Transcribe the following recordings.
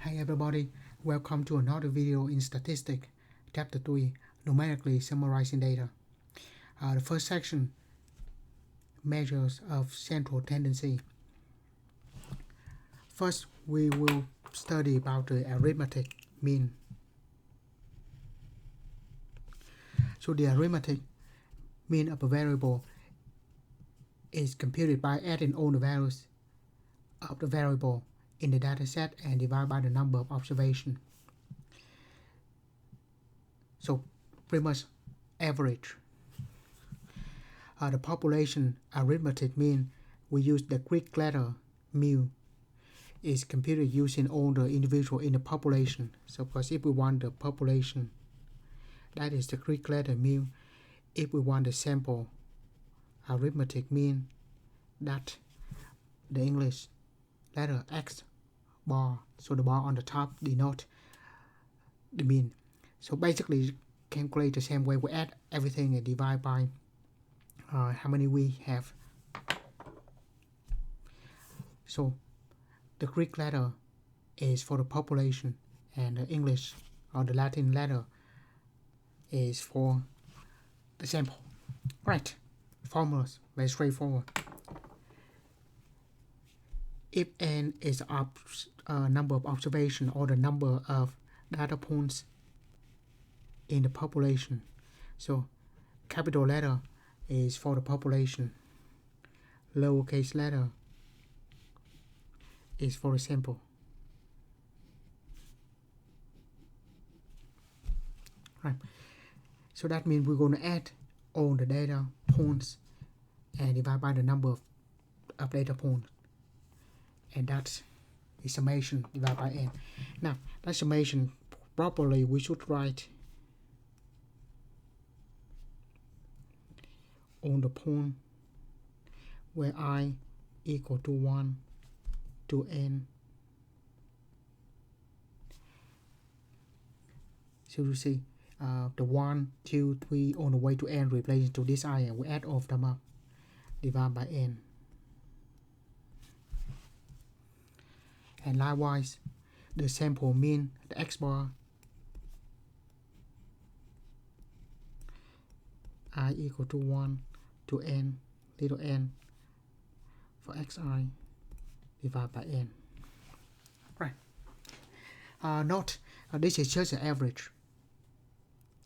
Hi everybody, welcome to another video in Statistics, Chapter 3, Numerically Summarizing Data. The first section, Measures of Central Tendency. First, we will study about the arithmetic mean. So the arithmetic mean of a variable is computed by adding all the values of the variable in the data set and divide by the number of observations. So pretty much average. The population arithmetic mean, we use the Greek letter mu, is computed using all the individual in the population. So because if we want the population, that is the Greek letter mu. If we want the sample arithmetic mean, that the English letter x bar. So the bar on the top denote the mean. So basically calculate the same way, we add everything and divide by how many we have. So the Greek letter is for the population and the English or the Latin letter is for the sample. Right, formulas, very straightforward. If n is the number of observation or the number of data points in the population, so capital letter is for the population, lowercase letter is for the sample. Right. So that means we're going to add all the data points and divide by the number of data points. And that's the summation divided by n. Now, that summation properly we should write on the point where I equal to 1 to n. So you see the 1, 2, 3 on the way to n replacing to this I, and we add all of them up, divide by n. And likewise, the sample mean, the x bar, I equal to 1 to n, little n, for xi, divided by n. Right. Note, this is just an average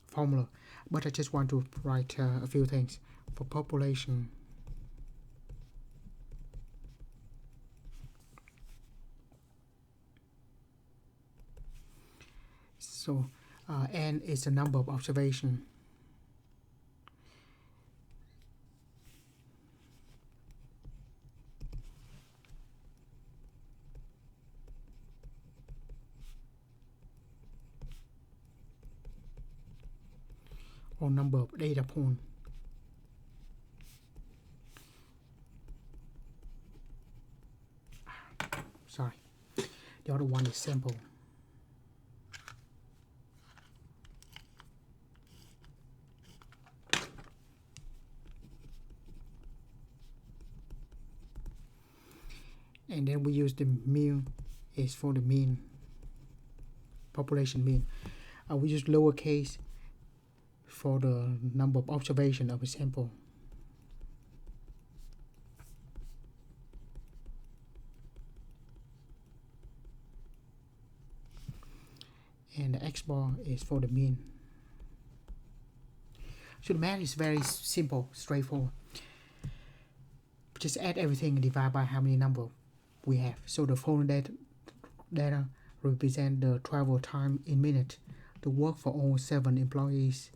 formula, but I just want to write a few things. For population, so n is the number of observation. Or number of data points. Sorry, the other one is sample. And then we use the mu is for the mean, population mean. We use lowercase for the number of observation of a sample. And the x bar is for the mean. So the math is very simple, straightforward. Just add everything and divide by how many number we have. So the following data represent the travel time in minutes to work for all 7 employees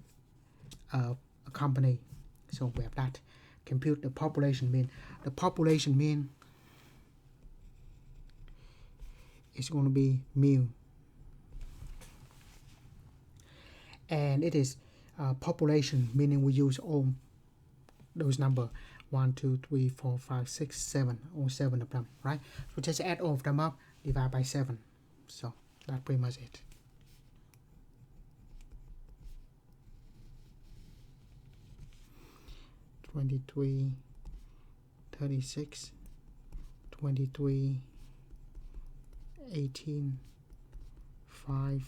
of a company. So we have that. Compute the population mean. The population mean is going to be mu. And it is population, meaning we use all those numbers. 1, 2, 3, 4, 5, 6, 7, all 7 of them, right? So just add all of them up, divide by 7. So that's pretty much it. $23, $36, $23, $18, 5,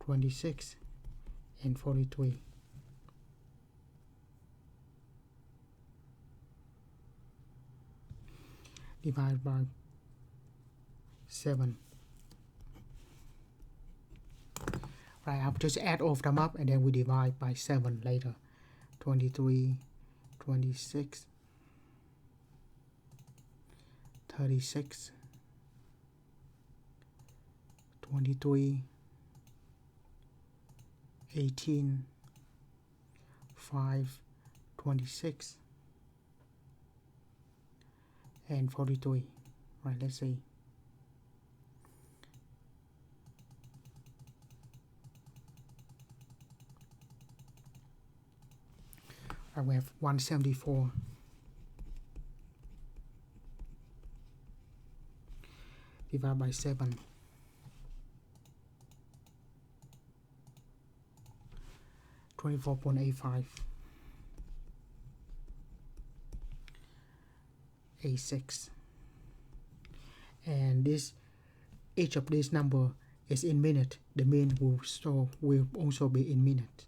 26, and 43. Divide by 7. Right, I'll just add all of them up and then we divide by 7 later. 23, 26, 36, 23, 18, 5, 26, and 43. Right, let's see. Right, we have 174 divided by 7. 24.85. 86. And this, each of these number is in minute. The mean will also be in minute.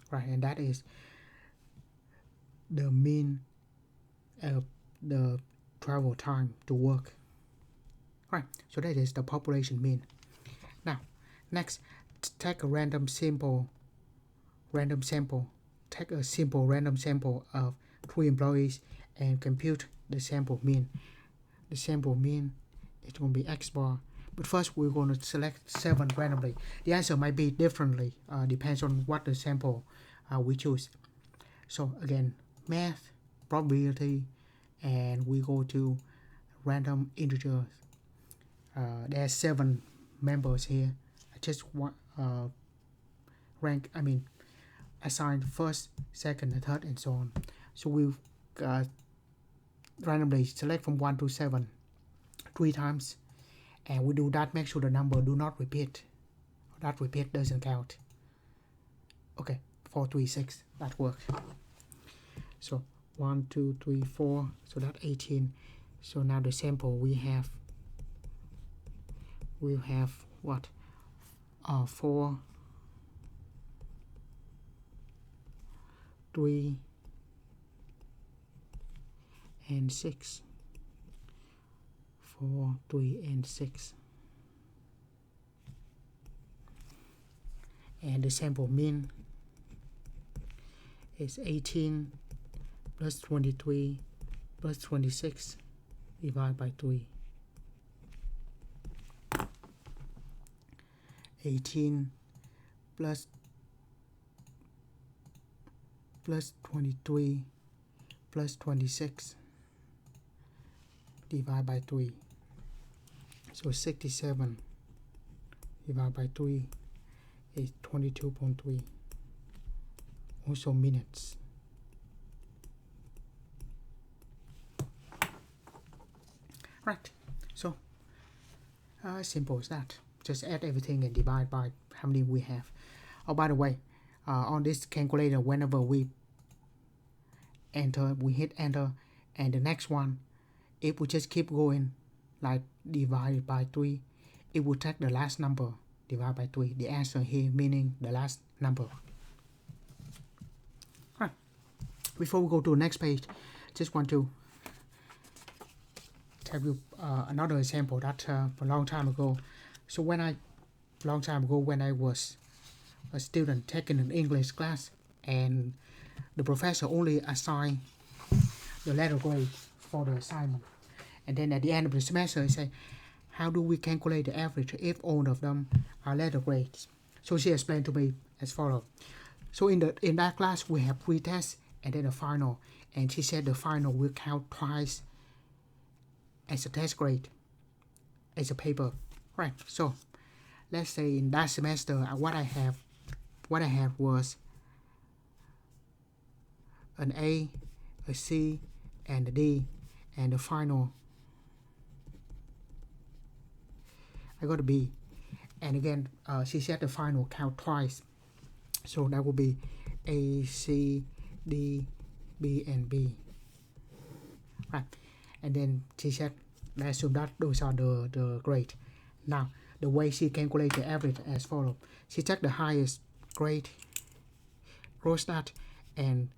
Right, and that is the mean of the travel time to work. Right, so that is the population mean. Now, next, take a random sample. Take a simple random sample of 3 employees and compute the sample mean. The sample mean is going to be X bar. But first, we're going to select 7 randomly. The answer might be differently, depends on what the sample we choose. So again, math, probability, and we go to random integers. There's 7 members here. I just want assign first, second, and third, and so on. So we'll randomly select from 1 to 7 3 times, and we do that. Make sure the number do not repeat. That repeat doesn't count. Okay, 4, 3, 6. That works. So 1, 2, 3, 4. So that's 18. So now the sample we'll have what? 4, 3, and 6. 4, 3, and 6. And the sample mean is 18 plus 23 plus 26 divided by 3. 18 plus 23 plus 26 divided by 3. So 67 divided by 3 is 22.3. Also minutes. Right. So simple as that. Just add everything and divide by how many we have. Oh, by the way, on this calculator, whenever we hit enter, and the next one, if we just keep going, like divided by 3, it will take the last number divided by 3. The answer here meaning the last number. Right. Before we go to the next page, just want to tell you another example that a long time ago. So when I was a student taking an English class, and the professor only assigned the letter grade for the assignment, and then at the end of the semester he said, how do we calculate the average if all of them are letter grades? So she explained to me as follows. So in that class we have 3 tests and then a final, and she said the final will count twice as a test grade, as a paper. Right, so let's say in that semester what I have was an A, a C, and a D, and the final I got a B. And again, she said the final count twice, so that will be A, C, D, B, and B. Right, and then she said Let's assume that those are the grade. Now, the way she calculates the average as follows. She takes the highest grade, gross that, and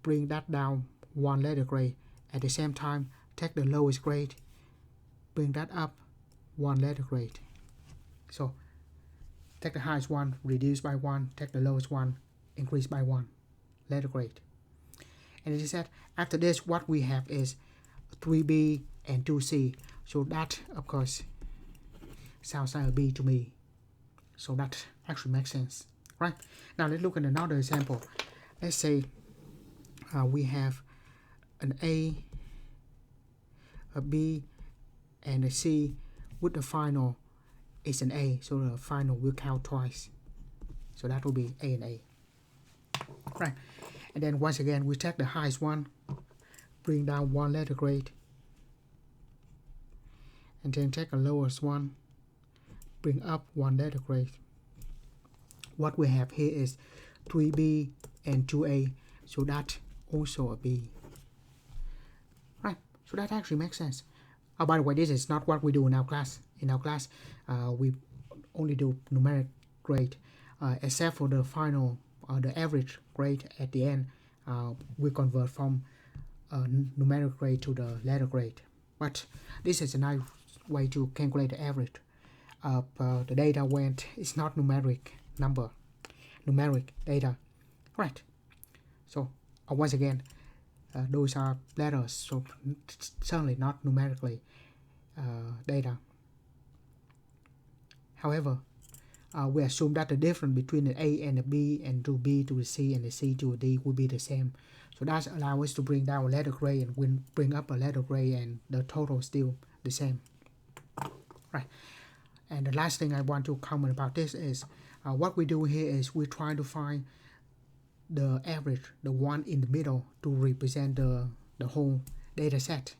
bring that down one letter grade. At the same time, take the lowest grade, bring that up one letter grade. So, take the highest one, reduce by one, take the lowest one, increase by one letter grade. And it is said, after this, what we have is 3B and 2C. So that, of course, sounds like a B to me. So that actually makes sense, right? Now let's look at another example. Let's say we have an A, a B, and a C with the final is an A. So the final will count twice. So that will be A and A, right? And then once again, we take the highest one, bring down one letter grade, and then take the lowest one, bring up one letter grade. What we have here is 3B and 2A, so that also a B. Right, so that actually makes sense. Oh, by the way, this is not what we do in our class. In our class, we only do numeric grade, except for the final, the average grade at the end. We convert from numeric grade to the letter grade. But this is a nice way to calculate the average of the data when it's not numeric number, numeric data, right? So once again, those are letters, so certainly not numerically data. However, we assume that the difference between the A and the B and the B to the C and the C to the D will be the same. So that allows us to bring down a letter grade and bring up a letter grade, and the total is still the same. Right. And the last thing I want to comment about this is what we do here is we try to find the average, the one in the middle, to represent the whole data set.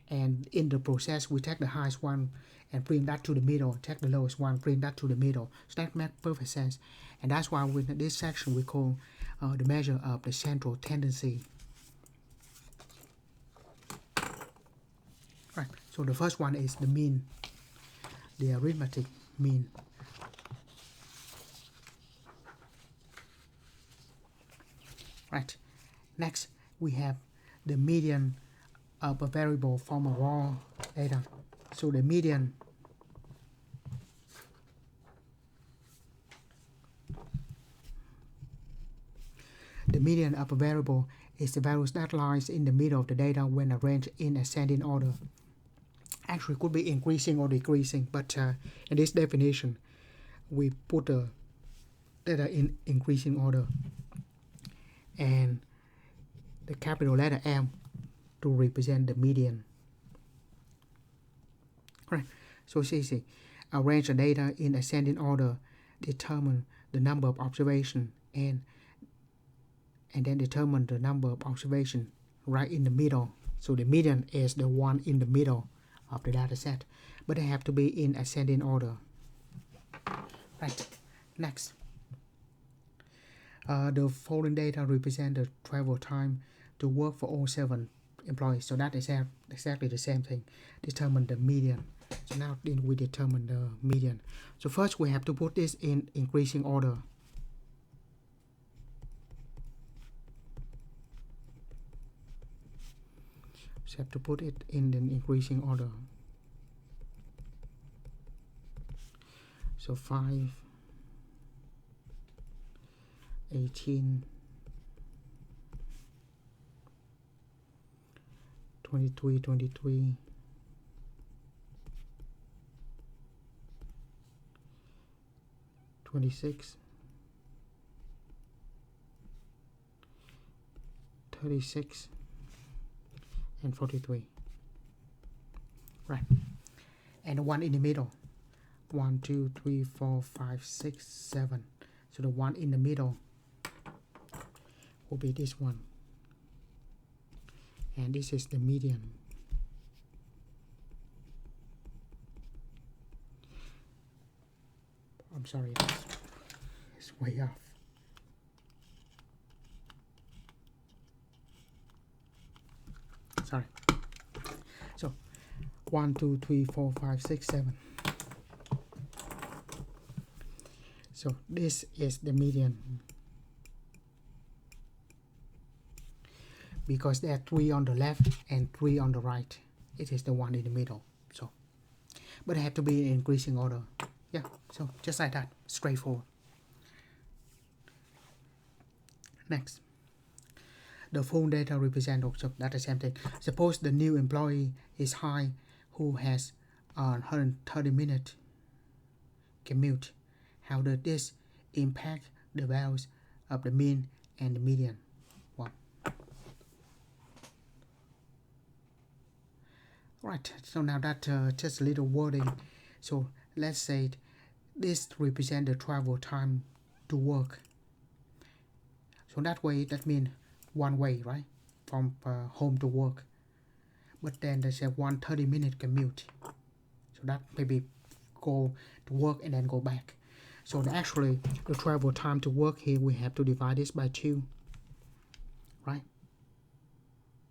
And in the process, we take the highest one and bring that to the middle, take the lowest one, bring that to the middle. So that makes perfect sense. And that's why in this section we call the measure of the central tendency. Right. So the first one is the mean, the arithmetic mean. Right. Next, we have the median of a variable from a raw data. So the median of a variable is the value that lies in the middle of the data when arranged in ascending order. Actually, it could be increasing or decreasing, but in this definition, we put the data in increasing order and the capital letter M to represent the median. Right. So it's easy. Arrange the data in ascending order, determine the number of observations, and then determine the number of observations right in the middle. So the median is the one in the middle of the data set, but they have to be in ascending order. Right. Next. The following data represent the travel time to work for all 7 employees. So that is exactly the same thing. Determine the median. So now we determine the median. So first we have to put this in increasing order. So have to put it in the increasing order. So 5, 18, 23, 23, 26, 36, and 43. Right. And the one in the middle. 1, 2, 3, 4, 5, 6, 7. So the one in the middle will be this one. And this is the median. I'm sorry, it's way off. Sorry. So 1, 2, 3, 4, 5, 6, 7. So this is the median. Because there are 3 on the left and 3 on the right. It is the one in the middle. So, but it have to be in increasing order. Yeah, so just like that, straightforward. Next, the full data represent also that's the same thing. Suppose the new employee is high who has 130-minute commute. How does this impact the values of the mean and the median? Well, right, so now that just a little wording. So let's say this represents the travel time to work. So that way, that means one way, right? From home to work. But then there's a 130-minute commute. So that maybe go to work and then go back. So actually, the travel time to work here, we have to divide this by 2. Right?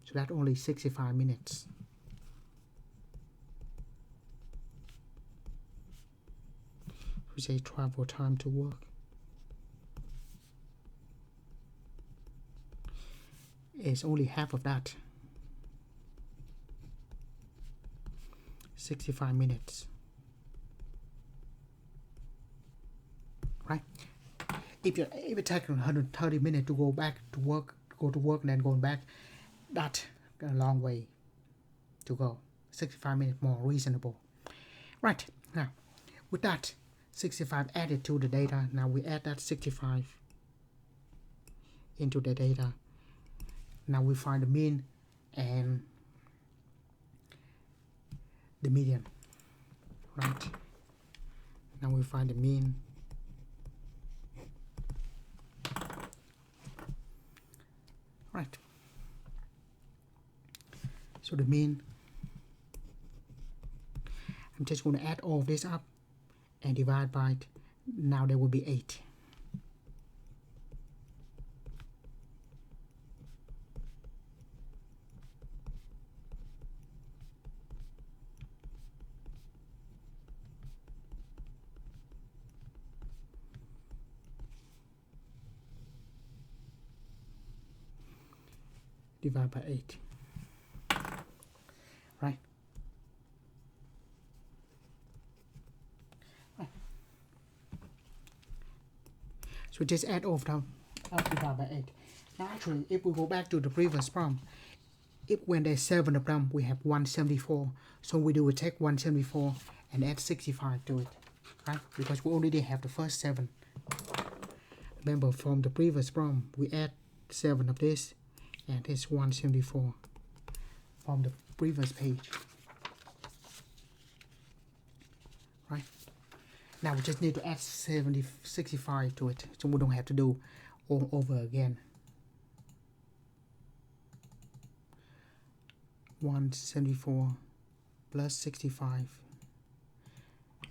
So that's only 65 minutes. We say travel time to work. It's only half of that. 65 minutes. Right? If it takes 130 minutes to go back to work, go to work and then going back, that's a long way to go. 65 minutes more reasonable. Right, now with that 65 added to the data, now we add that 65 into the data. Now we find the mean and the median. Right, now we find the mean right. So the mean, I'm just going to add all of this up and divide by it. Now there will be 8. Divide by 8. Right? So just add all of them up, divide by 8. Now actually, if we go back to the previous problem, if when there's 7 of them, we have 174. So we will take 174 and add 65 to it. Right? Because we already have the first 7. Remember from the previous problem, we add 7 of this and this 174 from the previous page. Right? Now we just need to add 65 to it, so we don't have to do all over again. 174 plus 65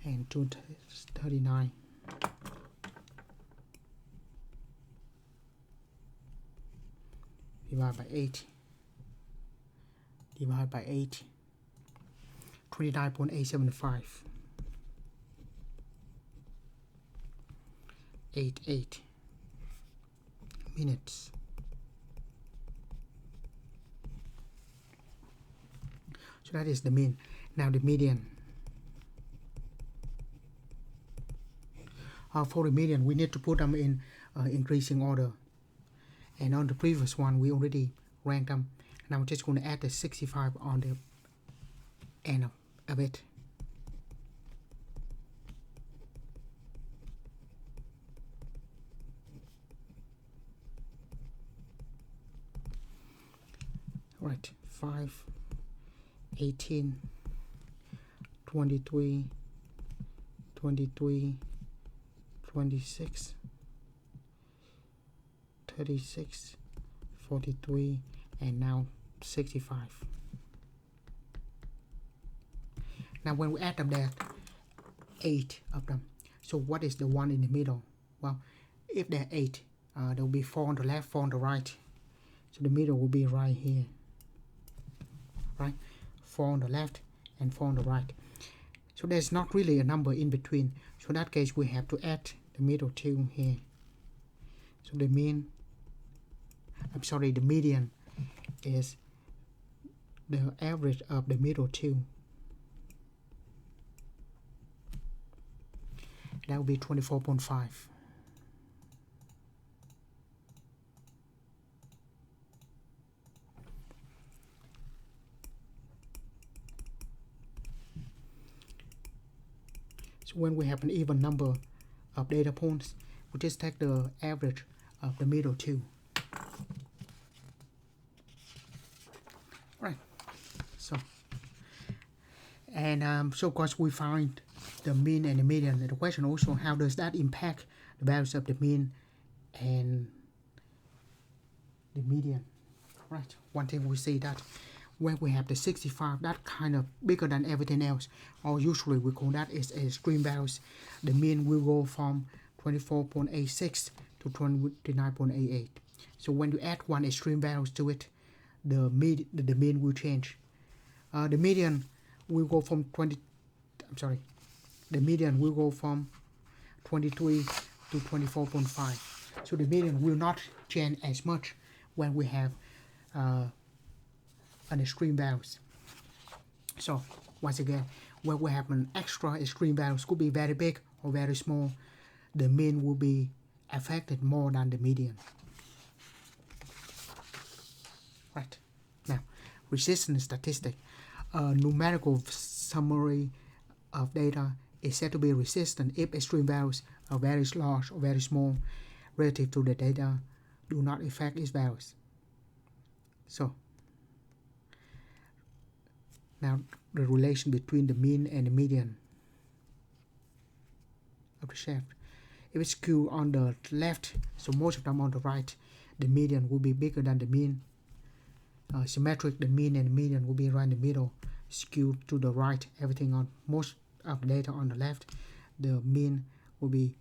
and 239. Divide by 8. Divide by 8. 29.875. 88 minutes. So that is the mean. Now the median. For the median, we need to put them in increasing order. And on the previous one, we already ranked them. And I'm just going to add the 65 on the end of it. Right, 5, 18, 23, 23, 26, 36, 43, and now 65. Now when we add them, there are 8 of them. So what is the one in the middle? Well, if there are 8, there will be 4 on the left, 4 on the right. So the middle will be right here. Right? 4 on the left and 4 on the right. So there's not really a number in between. So in that case, we have to add the middle two here. So the median is the average of the middle two. That will be 24.5. So when we have an even number of data points, we just take the average of the middle two. Right. So of course we find the mean and the median. And the question also, how does that impact the values of the mean and the median? Right. One thing we see that when we have the 65, that kind of bigger than everything else, or usually we call that is extreme values. The mean will go from 24.86 to 29.88. So when you add one extreme values to it, the mean will change. The median will go from 23 to 24.5. So the median will not change as much when we have an extreme values. So once again, when we have an extra extreme values, could be very big or very small, the mean will be affected more than the median. Right. Now, resistance statistic. A numerical summary of data is said to be resistant if extreme values are very large or very small relative to the data do not affect its values. So now the relation between the mean and the median of the shaft. If it's skewed on the left, so most of them on the right, the median will be bigger than the mean. Symmetric, the mean and the median will be right in the middle. Skewed to the right, everything on most of the data on the left, the mean will be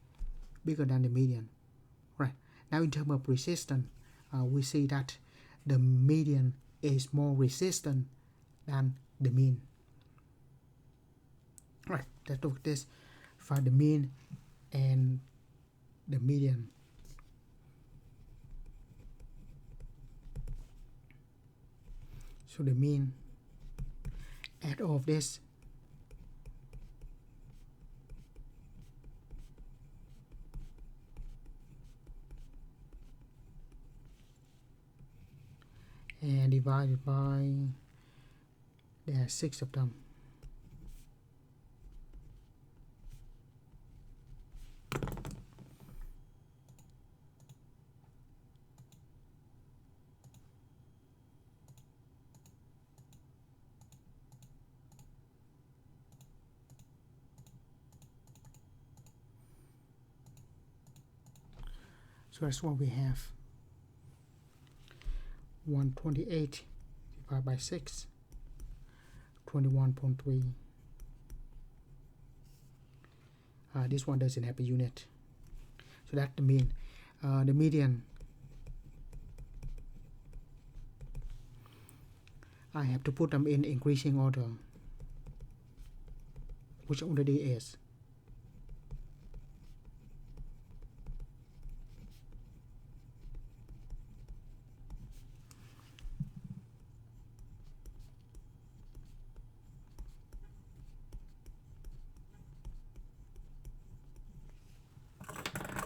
bigger than the median. Right. Now in terms of resistance, we see that the median is more resistant than the mean. Right. Let's look at this. Find the mean and the median. So the mean, add all of this. And divided by, there are 6 of them. So that's what we have. 128 divided by 6, 21.3. This one doesn't have a unit. So that's the mean. The median, I have to put them in increasing order, which already is.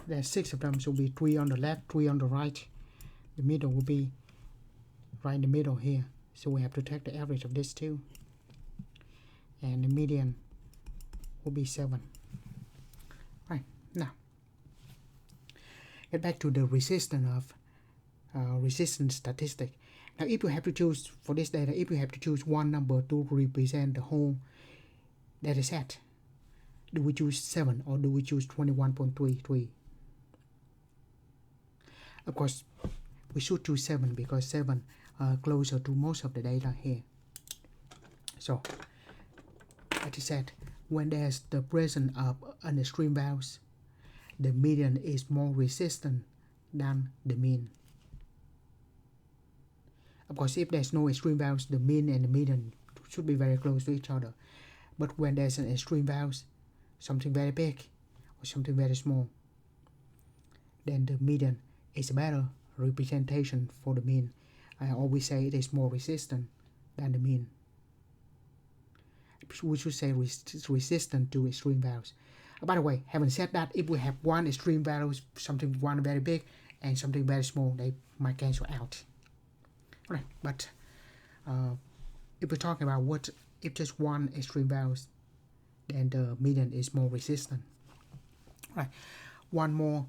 There's 6 of them, so will be 3 on the left, 3 on the right. The middle will be right in the middle here. So we have to take the average of this 2. And the median will be 7. Right, now get back to the resistance of resistance statistic. Now if you have to choose for this data, if you have to choose one number to represent the whole data set, do we choose 7 or do we choose 21.33? Of course, we should choose 7 because 7 are closer to most of the data here. So, as I said, when there's the presence of an extreme values, the median is more resistant than the mean. Of course, if there's no extreme values, the mean and the median should be very close to each other. But when there's an extreme values, something very big or something very small, then the median is a better representation for the mean. I always say it is more resistant than the mean. We should say resistant to extreme values. By the way, having said that, if we have one extreme value, something one very big and something very small, they might cancel out. Right, but if we're talking about if just one extreme values, then the median is more resistant. Right, one more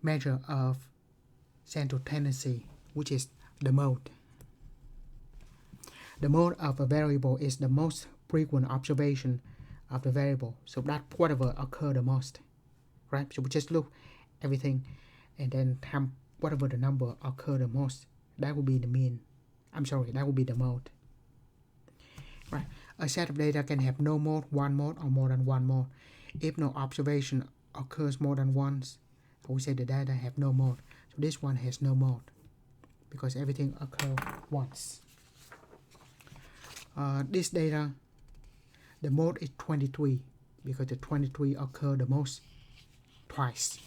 measure of central tendency, which is the mode. The mode of a variable is the most frequent observation of the variable, so that whatever occur the most, right? So we just look everything and then whatever the number occur the most, that will be the mean. That will be the mode. Right. A set of data can have no mode, one mode, or more than one mode. If no observation occurs more than once, I would say the data have no mode. So this one has no mode because everything occurs once. This data, the mode is 23 because the 23 occur the most twice.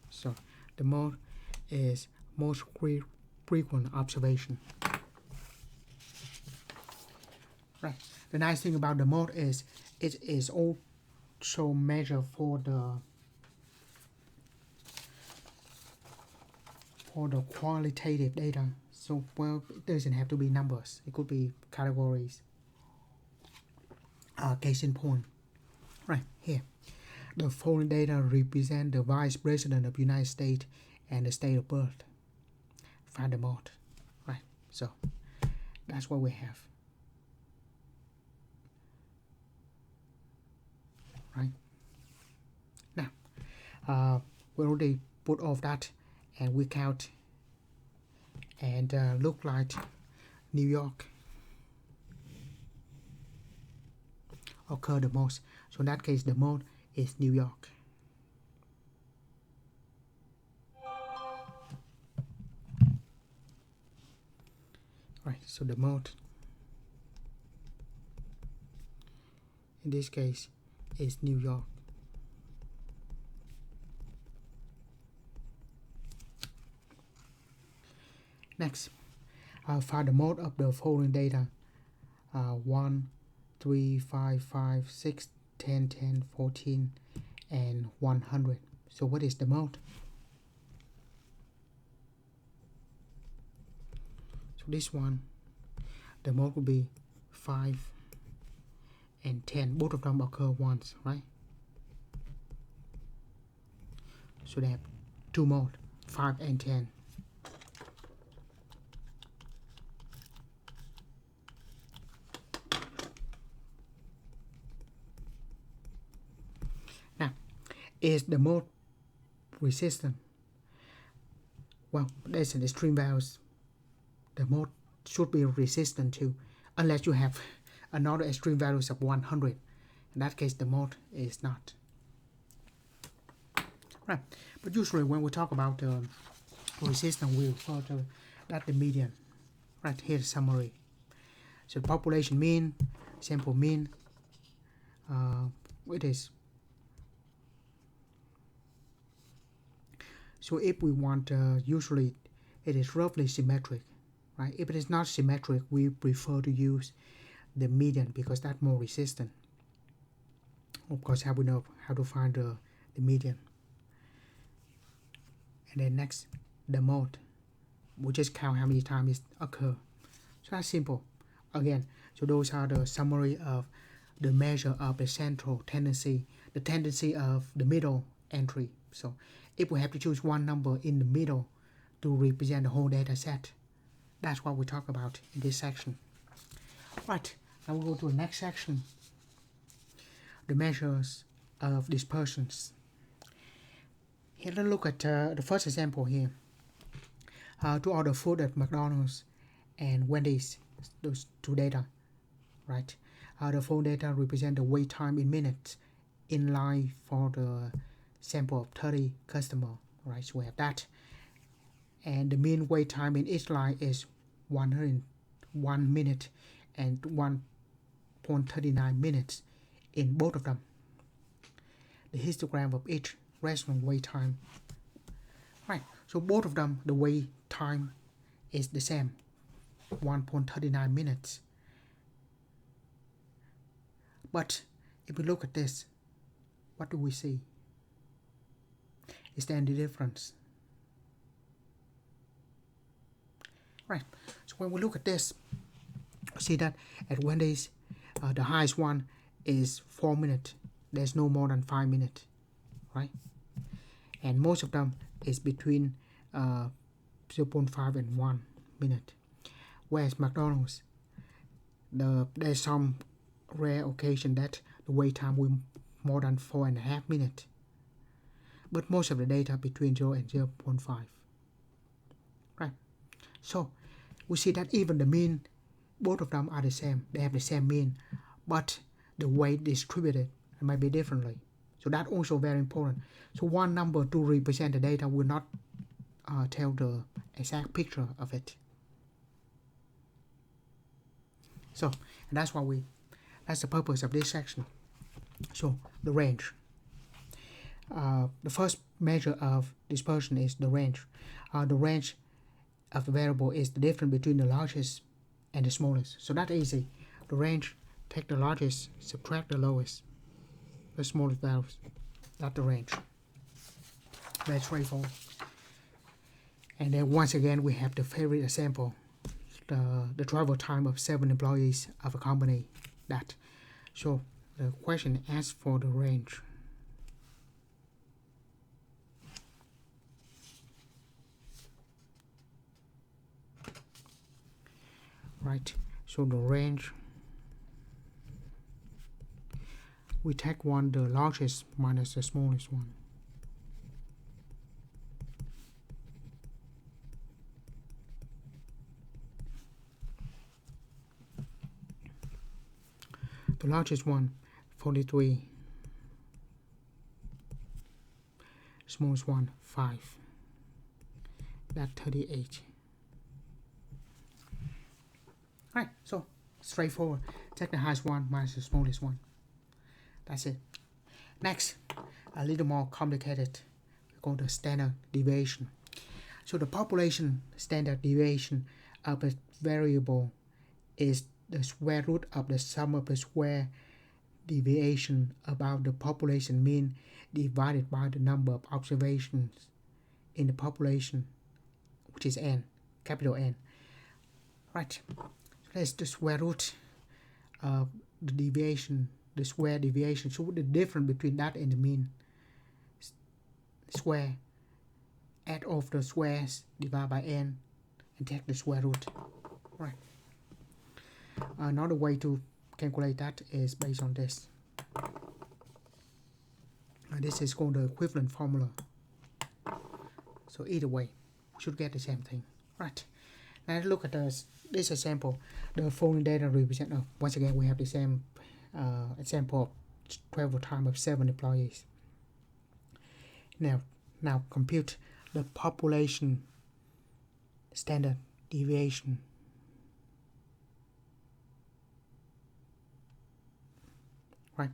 So the mode is most frequent observation. Right. The nice thing about the mode is it is also measured for the qualitative data. So well, it doesn't have to be numbers. It could be categories. Case in point. Right here. The following data represent the Vice President of the United States and the state of birth. Find the mode. Right. So that's what we have. Right. Now, we already put off that and we count and look like New York occur the most. So in that case, the mode is New York. Right, so the mode in this case is New York. Next, I'll find the mode of the following data 1, 3, 5, 5, 6, 10, 10, 14, and 100. So what is the mode? So this one, the mode will be 5 and 10. Both of them occur once, right? So they have two modes, 5 and 10. Now, is the mode resistant? Well, there's an extreme values. The mode should be resistant too, unless you have another extreme values of 100. In that case, the mode is not. Right, but usually when we talk about resistance, we refer to that the median. Right, here's the summary. So population mean, sample mean, it is. So if we want, usually it is roughly symmetric, right? If it is not symmetric, we prefer to use the median because that's more resistant. Of course, how we know how to find the median. And then next, the mode. We just count how many times it occurs. So that's simple. Again, so those are the summary of the measure of the central tendency, the tendency of the middle entry. So if we have to choose one number in the middle to represent the whole data set, that's what we talk about in this section. Right, now we'll go to the next section. The measures of dispersions. Here, let's look at the first example here. To order food at McDonald's and Wendy's, those two data, right? The full data represent the wait time in minutes in line for the sample of 30 customers, right? So we have that. and the mean wait time in each line is 101 minute and 1.39 minutes in both of them. The histogram of each restaurant wait time. Right, so both of them, the wait time is the same, 1.39 minutes. But if we look at this, what do we see? Is there any difference? Right, so when we look at this, we see that at Wendy's, the highest one is 4 minutes. There's no more than 5 minutes, right? And most of them is between 0.5 and 1 minute. Whereas McDonald's, there's some rare occasion that the wait time will more than 4.5 minutes. But most of the data between 0 and 0.5. Right. So we see that even the mean, both of them are the same. They have the same mean, but the weight distributed might be differently. So that also very important. So one number to represent the data will not tell the exact picture of it. So and that's the purpose of this section. So the range. The first measure of dispersion is the range. The range of the variable is the difference between the largest and the smallest. So that's easy. The range, take the largest, subtract the lowest, the smallest values. That's the range. Very straightforward. And then once again, we have the favorite example, the travel time of 7 employees of a company. That. So the question asks for the range. Right, so the range, we take the largest minus the smallest one. The largest one, 43. Smallest one, 5. That's 38. Right, so straightforward. Take the highest one minus the smallest one. That's it. Next, a little more complicated. We call the standard deviation. So the population standard deviation of a variable is the square root of the sum of the square deviation about the population mean divided by the number of observations in the population, which is n, capital N. Right. That's the square root of the deviation, the square deviation. So the difference between that and the mean square, add off the squares, divide by n, and take the square root. Right. Another way to calculate that is based on this. This is called the equivalent formula. So either way, we should get the same thing. Right. Now let's look at this example. The following data represent. Once again, we have the same example of travel time of 7 employees. Now compute the population standard deviation. Right.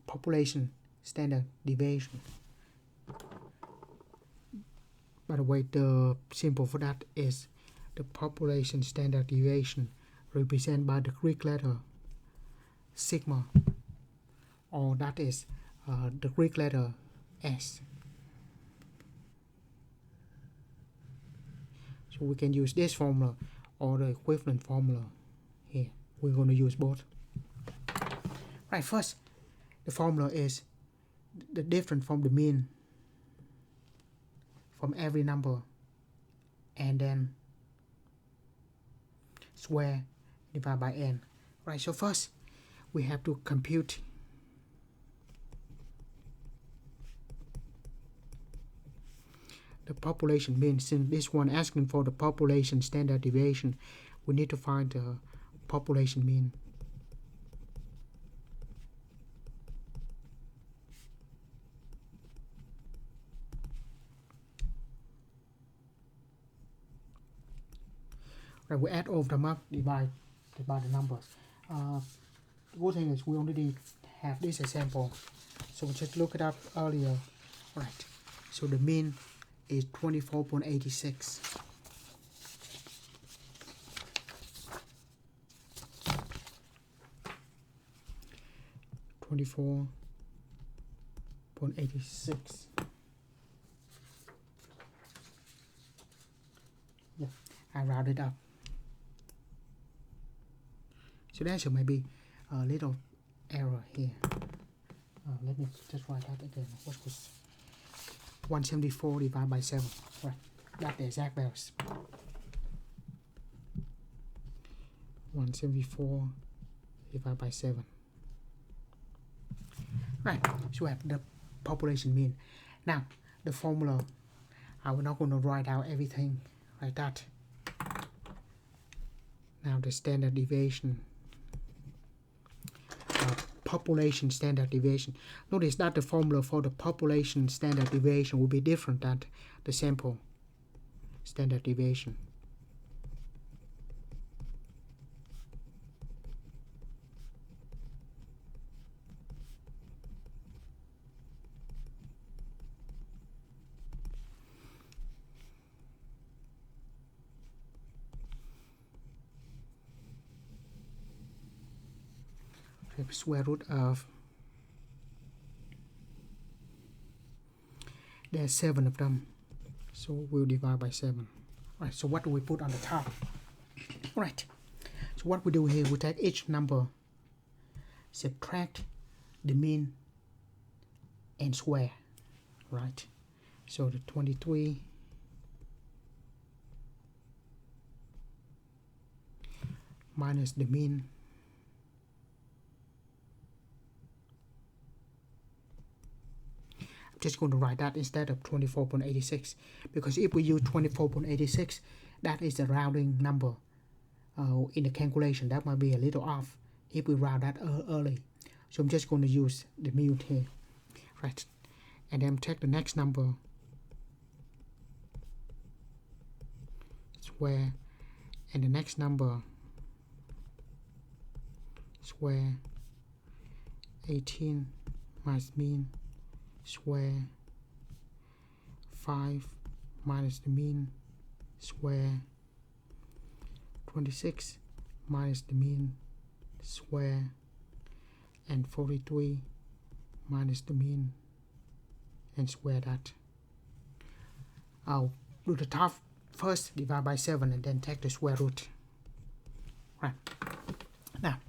Population standard deviation. By the way, the symbol for that is the population standard deviation represented by the Greek letter sigma, or that is the Greek letter S. So we can use this formula or the equivalent formula here. We're going to use both. Right, first, the formula is the difference from the mean from every number, and then square divided by n. Right, so first we have to compute the population mean. Since this one asking for the population standard deviation, we need to find the population mean. Right, we add all of them up, divide by the numbers. The good thing is we already have this example, so we just look it up earlier. Right, so the mean is 24.86. .86. Yeah, I rounded up. So the answer might be a little error here. Let me just write that again. What was 174 divided by 7? Right, that's the exact values. 174 divided by 7. Right, so we have the population mean. Now, the formula, I'm not going to write out everything like that. Now, the standard deviation, population standard deviation. Notice that the formula for the population standard deviation will be different than the sample standard deviation. Square root of, there's 7 of them, so we'll divide by 7. Right, so what do we put on the top? Right, so what we do here, we take each number, subtract the mean, and square. Right, so the 23 minus the mean just going to write that instead of 24.86, because if we use 24.86, that is the rounding number in the calculation. That might be a little off if we round that early. So I'm just going to use the mean here, right? And then take the next number, square, and the next number, square, 18 minus mean, square, 5 minus the mean, square, 26 minus the mean, square, and 43 minus the mean, and square that. I'll do the top first, divide by 7, and then take the square root. Right. Now,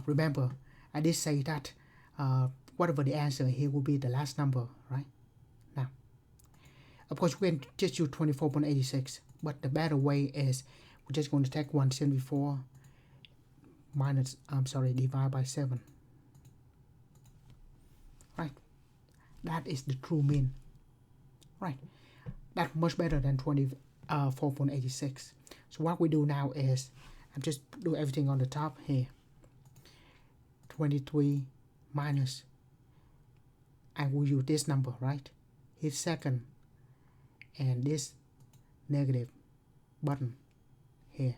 remember, I did say that whatever the answer here will be the last number, right? Now, of course, we can just use 24.86, but the better way is we're just going to take 174 minus, divide by 7. Right? That is the true mean. Right? That's much better than 24.86. So what we do now is, I'm just do everything on the top here. 23 minus, I will use this number, right? Hit second, and this negative button here.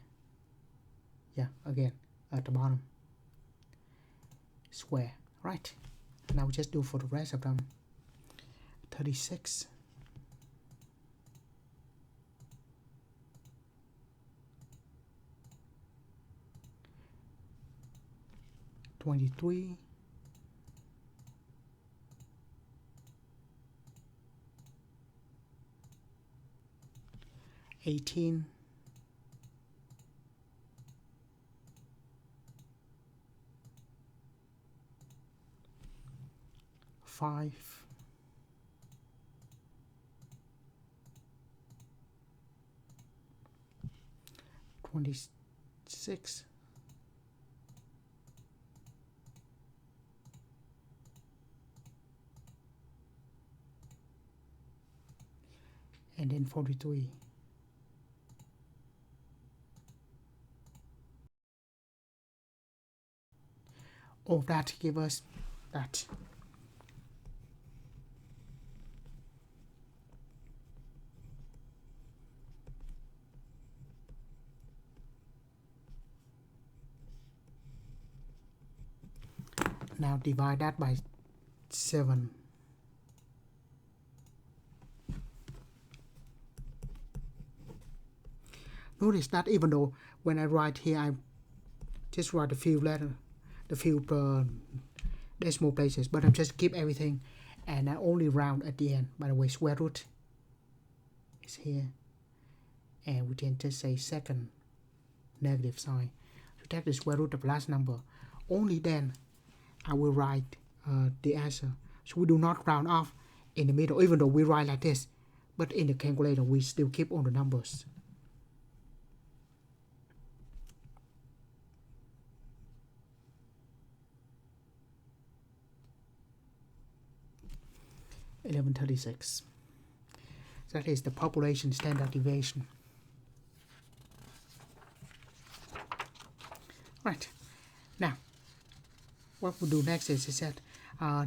Yeah, again at the bottom. Square, right? Now we just do for the rest of them. 36. 23. 18. 5. 26. 43. All that give us that. Now divide that by 7. Notice that even though when I write here, I just write a few letters, the few decimal places, but I just keep everything and I only round at the end. By the way, square root is here, and we can just say second negative sign to take the square root of the last number. Only then I will write the answer. So we do not round off in the middle, even though we write like this, but in the calculator we still keep all the numbers. (1136). That is the population standard deviation. Right. Now, what we'll do next is that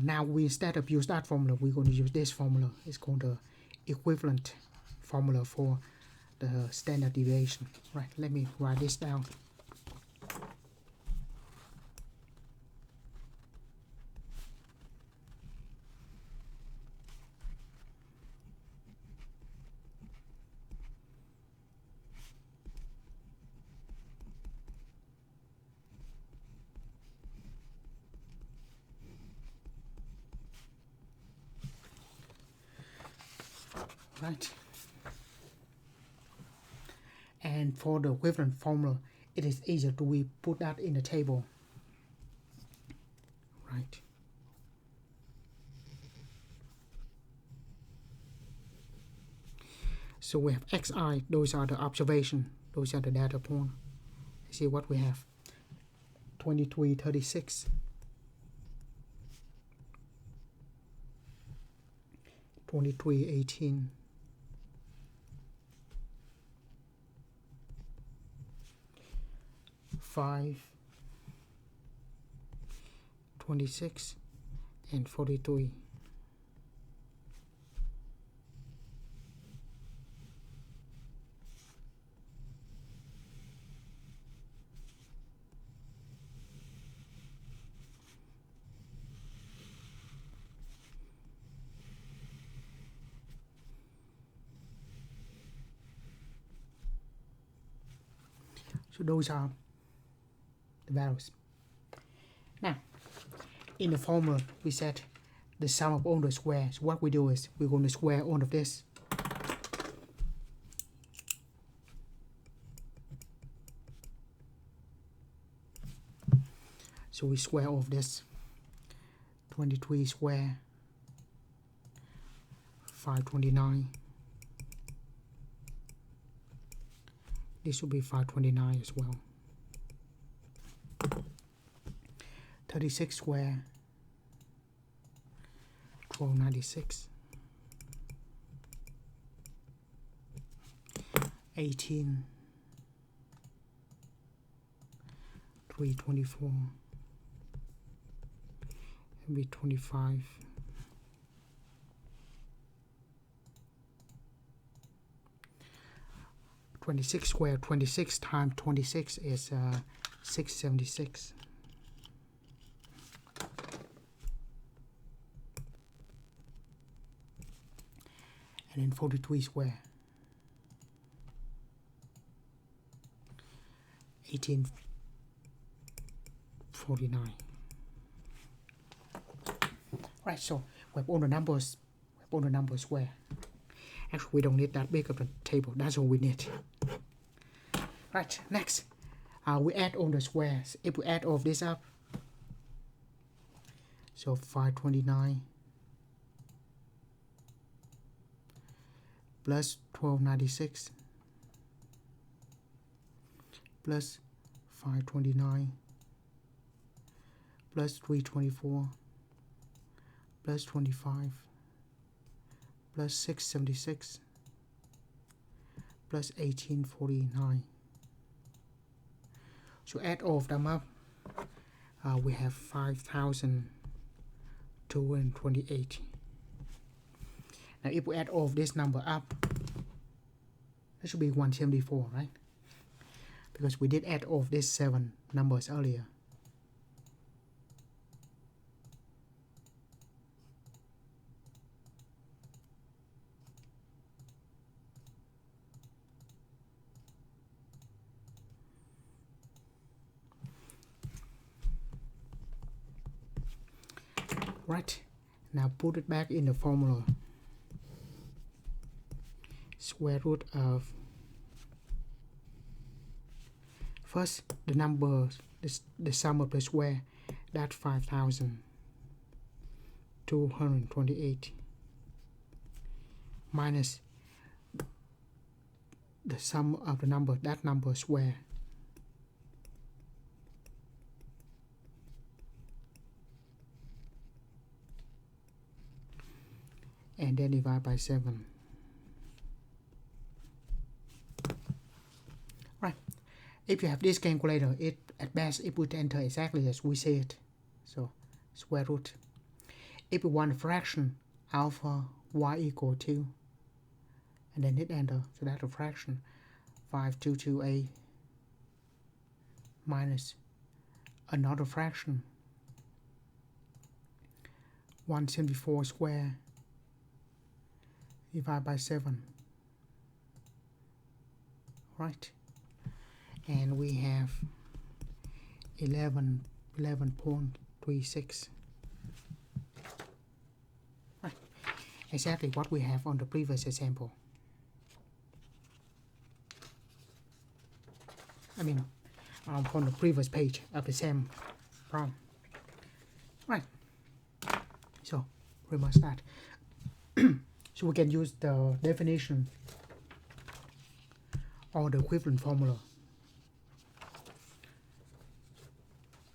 now we, instead of use that formula, we're going to use this formula. It's called the equivalent formula for the standard deviation. Right, let me write this down. Right. And for the equivalent formula, it is easier to we put that in the table. Right. So we have xi, those are the observation, those are the data point. See what we have. 2336. 2318. 5, 26, and 43. So those are the values. Now, in the formula, we said the sum of all the squares. What we do is we're going to square all of this. So we square all of this. 23 square, 529. This will be 529 as well. 36 square, 1296. 18, 324. And be 25. 26 square, 26 times 26 is 676. And then 43 square, 1849. Right, so we have all the numbers. Square. Actually, we don't need that big of a table. That's all we need. Right, next, we add all the squares. If we add all of this up, so 529 plus 1296 plus 529 plus 324 plus 25 plus 676 plus 1849. So add all of them up, we have 5,228. Now if we add all of this number up, that should be 174, right? Because we did add all of these 7 numbers earlier. Right, now put it back in the formula. Square root of, first the number, the sum of the square, that's 5,228 minus the sum of the number, that number square, and then divide by 7. Right, if you have this calculator, it at best it would enter exactly as we say it. So square root, if you want a fraction alpha y equal to, and then hit enter, so that's a fraction 522a minus another fraction 174 square divided by 7. Right, and we have 11.36. Right, exactly what we have on the previous example. I mean, on the previous page of the same problem. Right, so pretty much that. So we can use the definition or the equivalent formula.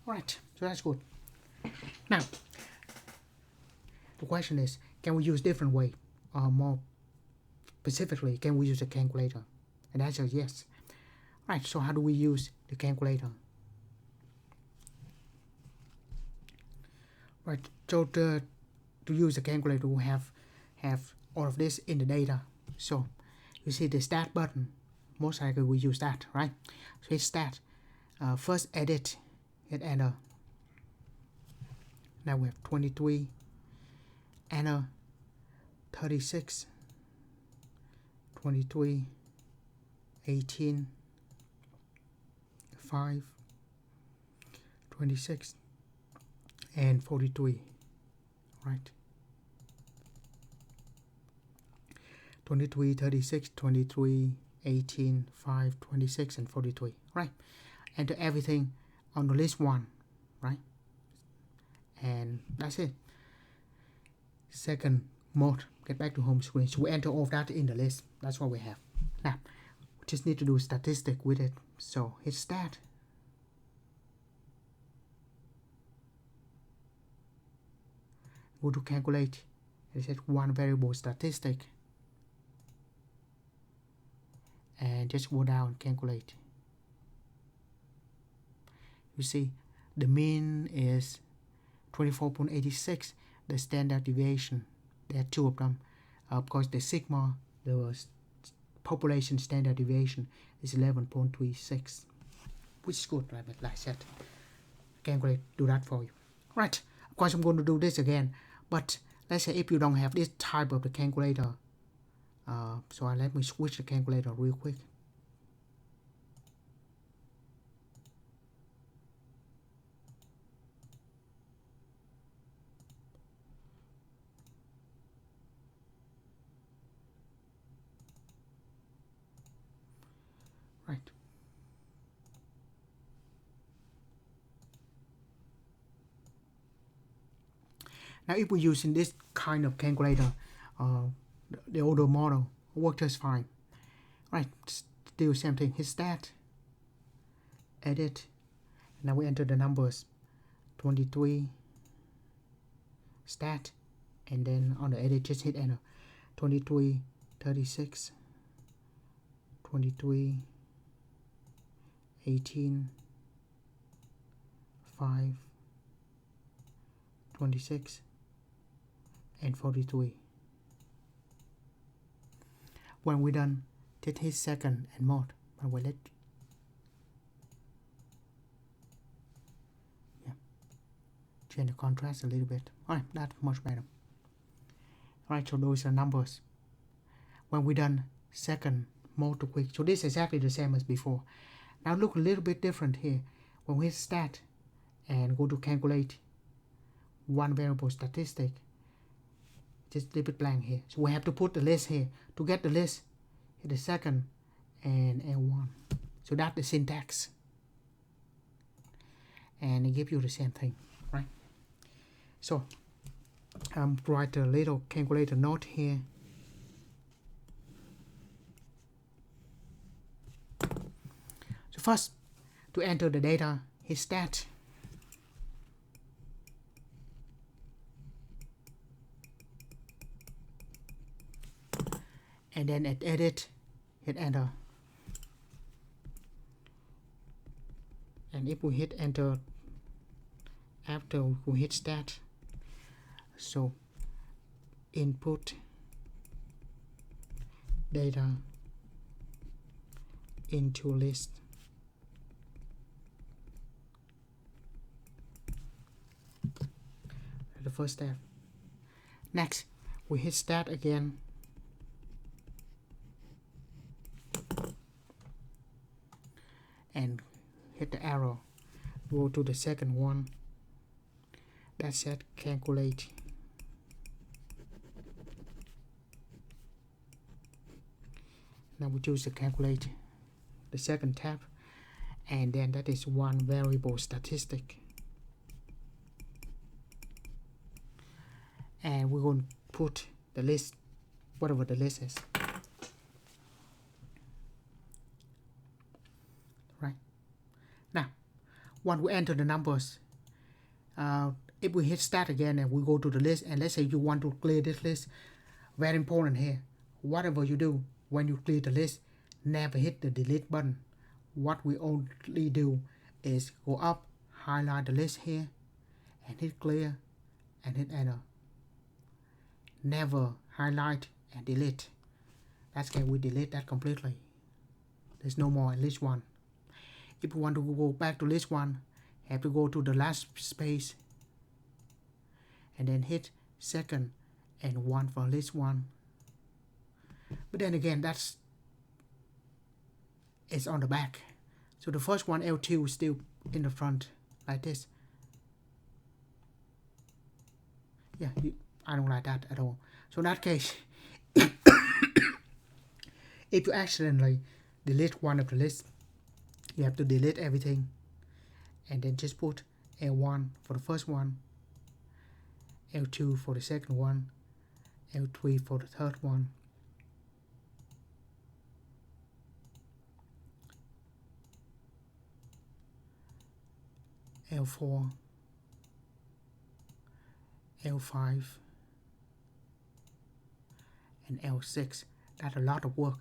Right, so that's good. Now, the question is, can we use different way? Or more specifically, can we use a calculator? And the answer is yes. Right, so how do we use the calculator? Right, so to use the calculator, we have all of this in the data. So you see the stat button, most likely we use that, right? So hit stat, first edit, hit enter. Now we have 23, enter, 36, 23, 18, 5, 26, and 43, right? 23, 36, 23, 18, 5, 26, and 43, right? Enter everything on the list 1, right? And that's it. Second mode, get back to home screen. So we enter all of that in the list. That's what we have. Now, we just need to do statistic with it. So hit stat. Go to calculate. It says one variable statistic. And just go down and calculate. You see, the mean is 24.86. The standard deviation, there are 2 of them. Of course, the sigma, the population standard deviation, is 11.36, which is good, right? Like I said, calculate, do that for you. Right, of course, I'm going to do this again, but let's say if you don't have this type of the calculator, so let me switch the calculator real quick. Right. Now, if we're using this kind of calculator, the older model works just fine. Right, still same thing. Hit stat, edit. Now we enter the numbers 23, stat, and then on the edit, just hit enter. 23, 36, 23, 18, 5, 26, and 43. When we're done, just hit second and mode, and we'll change the contrast a little bit. Alright, that's much better. Alright, so those are numbers. When we're done, second mode to quick. So this is exactly the same as before. Now look a little bit different here. When we hit stat and go to calculate, one variable statistic, just leave it blank here. So we have to put the list here. To get the list, hit the second and L1. So that's the syntax. And it gives you the same thing, right? So write a little calculator note here. So first, to enter the data, hit stat. And then at edit, hit enter. And if we hit enter after we hit stat, so input data into list. The first step. Next, we hit stat again. And hit the arrow. Go to the second one. That said calculate. Now we choose the calculate, the second tab, and then that is one variable statistic. And we're going to put the list, whatever the list is. Right. Now, once we enter the numbers, if we hit stat again and we go to the list, and let's say you want to clear this list, very important here, whatever you do, when you clear the list, never hit the delete button. What we only do is go up, highlight the list here, and hit clear, and hit enter. Never highlight and delete. That's why we delete that completely. There's no more list one. If you want to go back to list one, have to go to the last space and then hit second and one for list one. But then again, it's on the back. So the first one, L2, is still in the front like this. Yeah, I don't like that at all. So in that case, if you accidentally delete one of the lists, you have to delete everything and then just put L1 for the first one, L2 for the second one, L3 for the third one, L4, L5, and L6. That's a lot of work.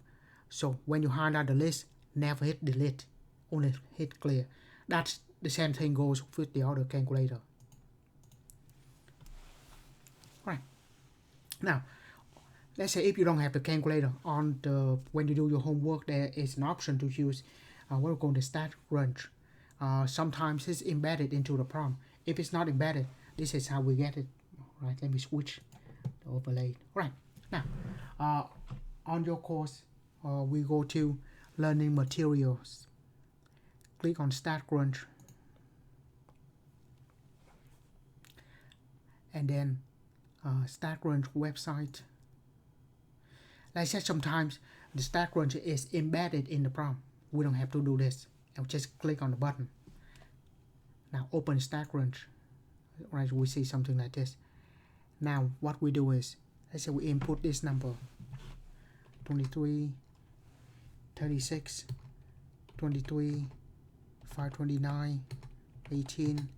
So when you highlight the list, never hit delete, only hit clear. That's the same thing goes with the other calculator. Right. Now, let's say if you don't have the calculator on the, when you do your homework, there is an option to use what we call the StatCrunch. Sometimes it's embedded into the prompt. If it's not embedded, this is how we get it. Right, let me switch the overlay. Right, now on your course, we go to learning materials. Click on StatCrunch, and then StatCrunch website. Like I said, sometimes the StatCrunch is embedded in the prompt. We don't have to do this. I'll just click on the button. Now open StatCrunch. Right, we see something like this. Now what we do is, let's say we input this number 23, 36, 23, 529, 18,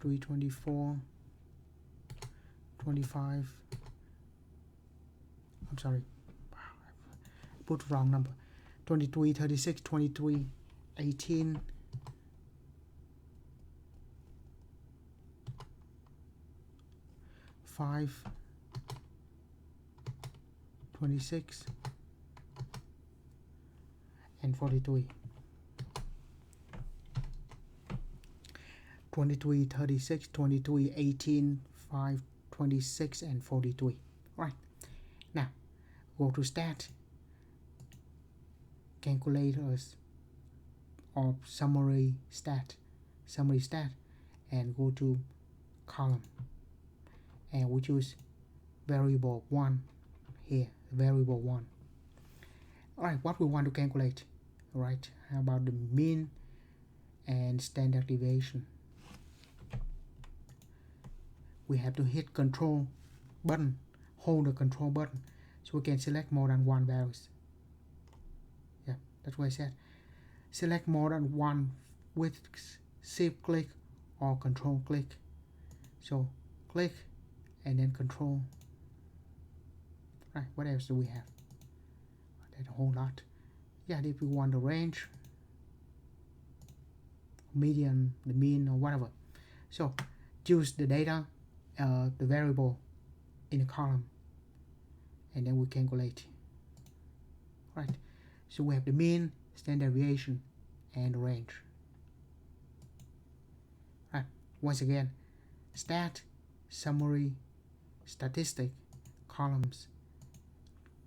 324, 25. I'm sorry, put the wrong number. 23, 36, 23, 18, 5, 26, and 43. 23, 36, 23, 18, 5, 26, and 43. Right. Now, go to Stat, Calculators, or Summary Stat, and go to Column. and we choose variable 1 here, variable 1. Alright, what we want to calculate, right? How about the mean and standard deviation? We have to hit control button, hold the control button, so we can select more than one values. Yeah, that's what I said. Select more than one with shift click or control click. So click and then control. Right, what else do we have? That's a whole lot. Yeah, if we want the range, median, the mean, or whatever. So choose the data, the variable in the column, and then we calculate. Right, so we have the mean, standard deviation, and range. Right, once again, stat, summary, statistic, columns,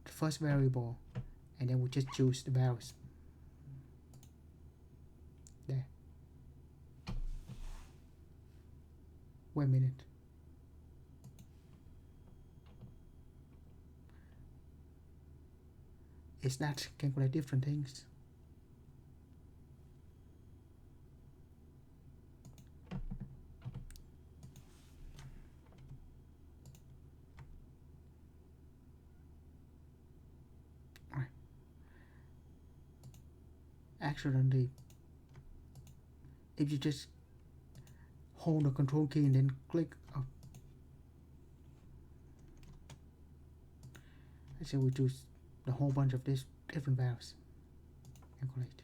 the first variable, and then we just choose the values. There. Wait a minute. Is that calculate different things? Right. Actually, if you just hold the control key and then click up, let's say we choose the whole bunch of these different values. Calculate.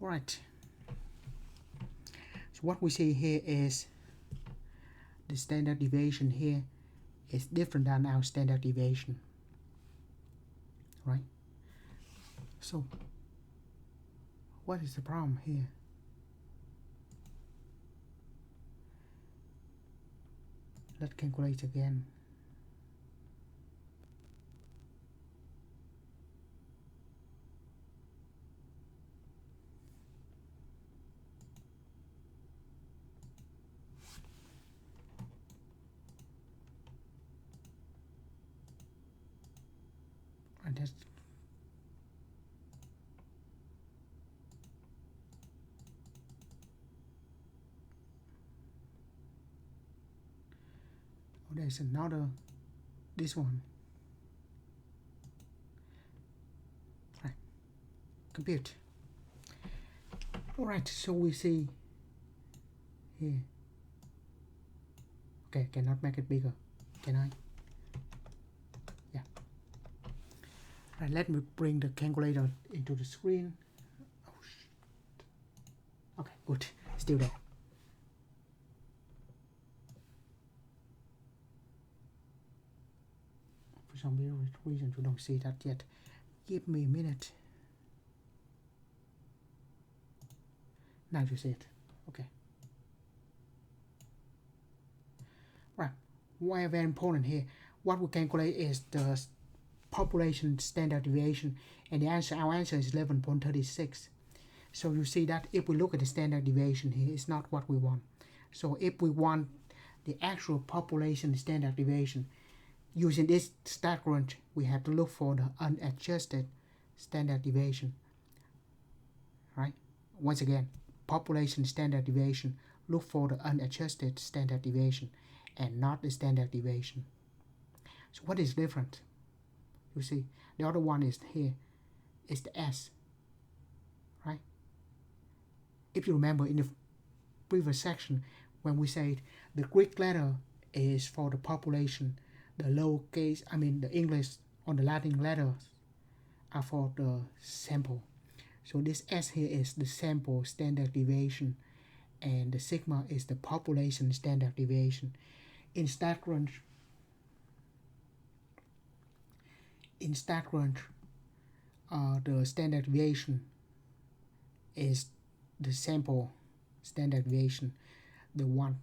Alright. So what we see here is the standard deviation here is different than our standard deviation. Right? So what is the problem here? Let's calculate again. And that's there's another, this one. Right, compute. Alright, so we see here. Okay, cannot make it bigger, can I? Yeah. Right, let me bring the calculator into the screen. Oh shit. Okay, good, still there. For some weird reason you don't see that yet. Give me a minute. Now you see it. Okay. Right. Why very important here? What we calculate is the population standard deviation, and the answer, our answer is 11.36. So you see that if we look at the standard deviation here, it's not what we want. So if we want the actual population standard deviation, using this StatCrunch, we have to look for the unadjusted standard deviation. Right? Once again, population standard deviation, look for the unadjusted standard deviation and not the standard deviation. So what is different? You see, the other one is here, is the S. Right? If you remember in the previous section, when we said the Greek letter is for the population, the lowercase, the English or the Latin letters are for the sample. So this S here is the sample standard deviation, and the sigma is the population standard deviation. In StatCrunch, the standard deviation is the sample standard deviation, the one,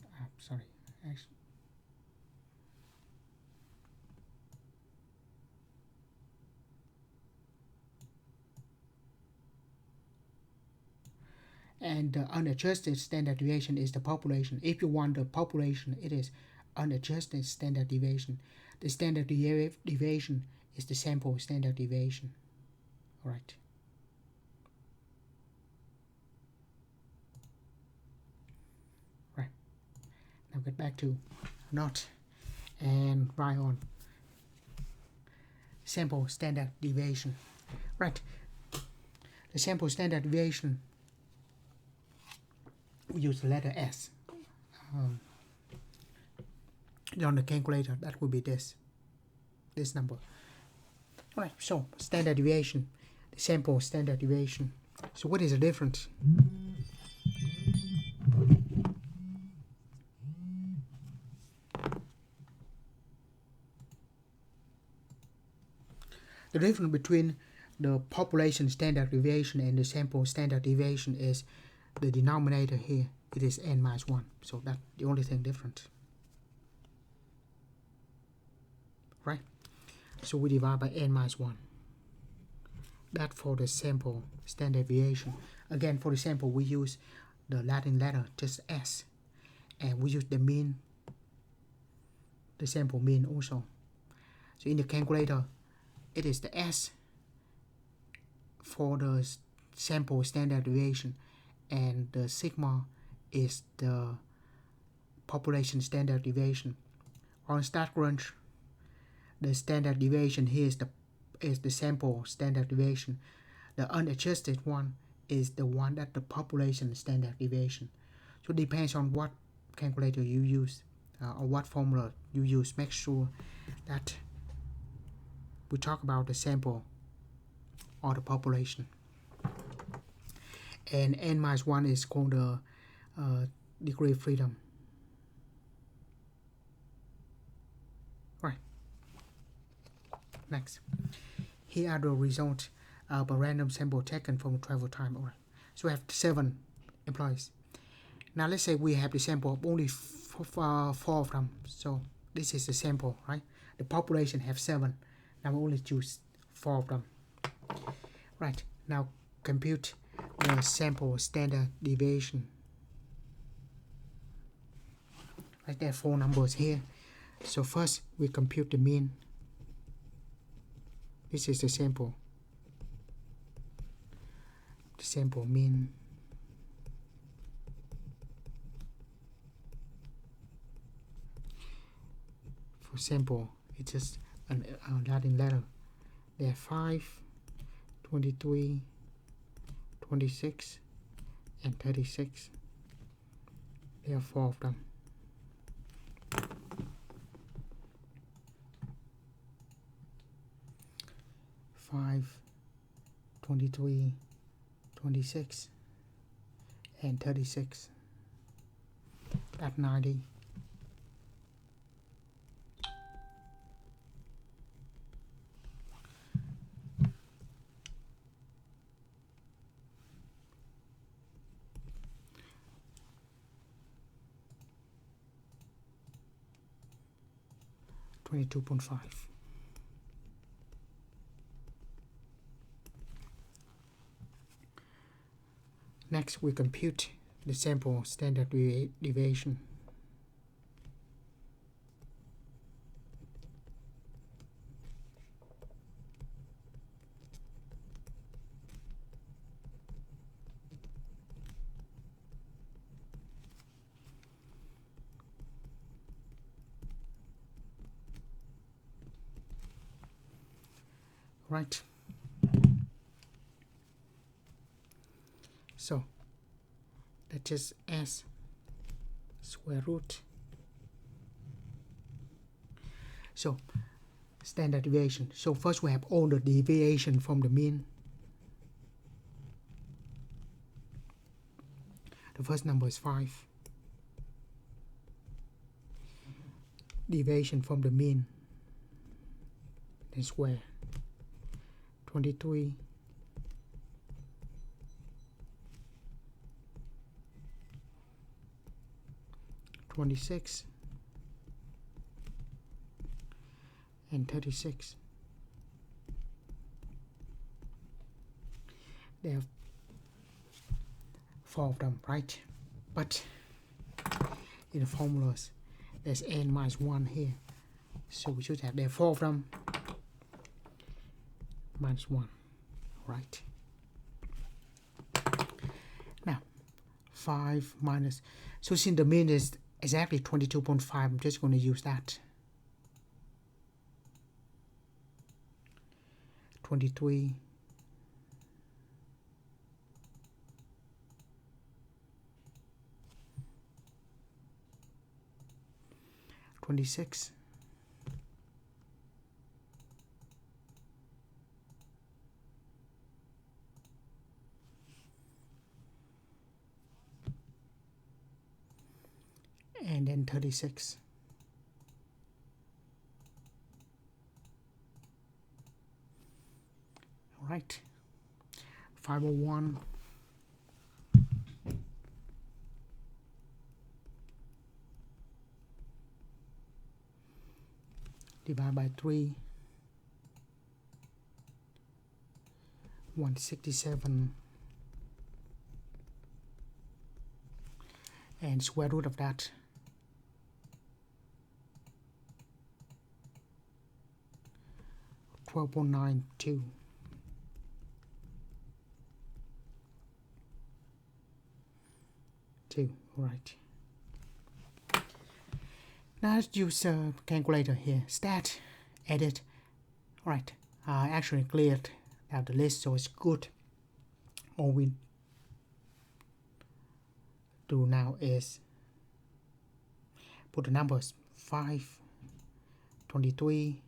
and the unadjusted standard deviation is the population. If you want the population, it is unadjusted standard deviation. The standard deviation is the sample standard deviation. All right. Right. Now get back to not and write on sample standard deviation. Right. The sample standard deviation, we use the letter S. On the calculator, that would be this number. All right, so standard deviation, the sample standard deviation. So what is the difference? The difference between the population standard deviation and the sample standard deviation is the denominator here. It is n minus 1. So that's the only thing different. Right? So we divide by n minus 1. That for the sample standard deviation. Again, for the sample, we use the Latin letter, just S. And we use the mean, the sample mean also. So in the calculator, it is the S for the sample standard deviation, and the sigma is the population standard deviation. On StatCrunch, the standard deviation here is the sample standard deviation. The unadjusted one is the one that the population standard deviation. So it depends on what calculator you use or what formula you use. Make sure that we talk about the sample or the population. And n minus 1 is called the degree of freedom. Right. Next. Here are the results of a random sample taken from travel time. All right. So we have 7 employees. Now let's say we have the sample of only 4 of them. So this is the sample, right? The population have 7. Now we only choose 4 of them. Right. Now compute the sample standard deviation. Right, there are 4 numbers here. So first we compute the mean. This is the sample. The sample mean. For sample, it's just a Latin letter. There are 5, 23, 26, and 36. There are 4 of them. Five, 23, 26, and 36. That's 90. $22.5. Next, we compute the sample standard deviation. Right. So that is S square root. So standard deviation. So first we have all the deviation from the mean. The first number is 5. Deviation from the mean, then square. 23. 26 and 36. They have 4 of them, right? But in the formulas there's n minus 1 here, so we should have there 4 of them minus 1, right? Now 5 minus, so since the mean is exactly 22.5, I'm just going to use that. 23 26 and then 36. All right, 501 divided by 3, 167, and square root of that, 12.92. Right. Now let's use a calculator here. Stat, edit. Right. I actually cleared out the list, so it's good. All we do now is put the numbers 5, 23,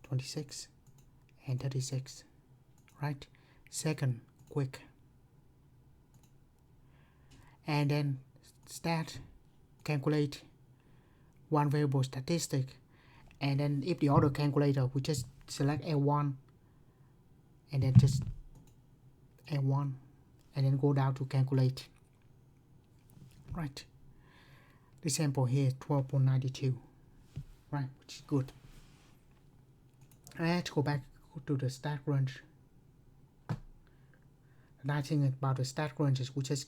26, and 36. Right. Second, quick. And then stat, calculate one variable statistic, and then if the other calculator, we just select L1 and then just L1 and then go down to calculate. Right. The sample here is 12.92, right, which is good. Let's go back to the stat range. The nice thing about the stat range is we just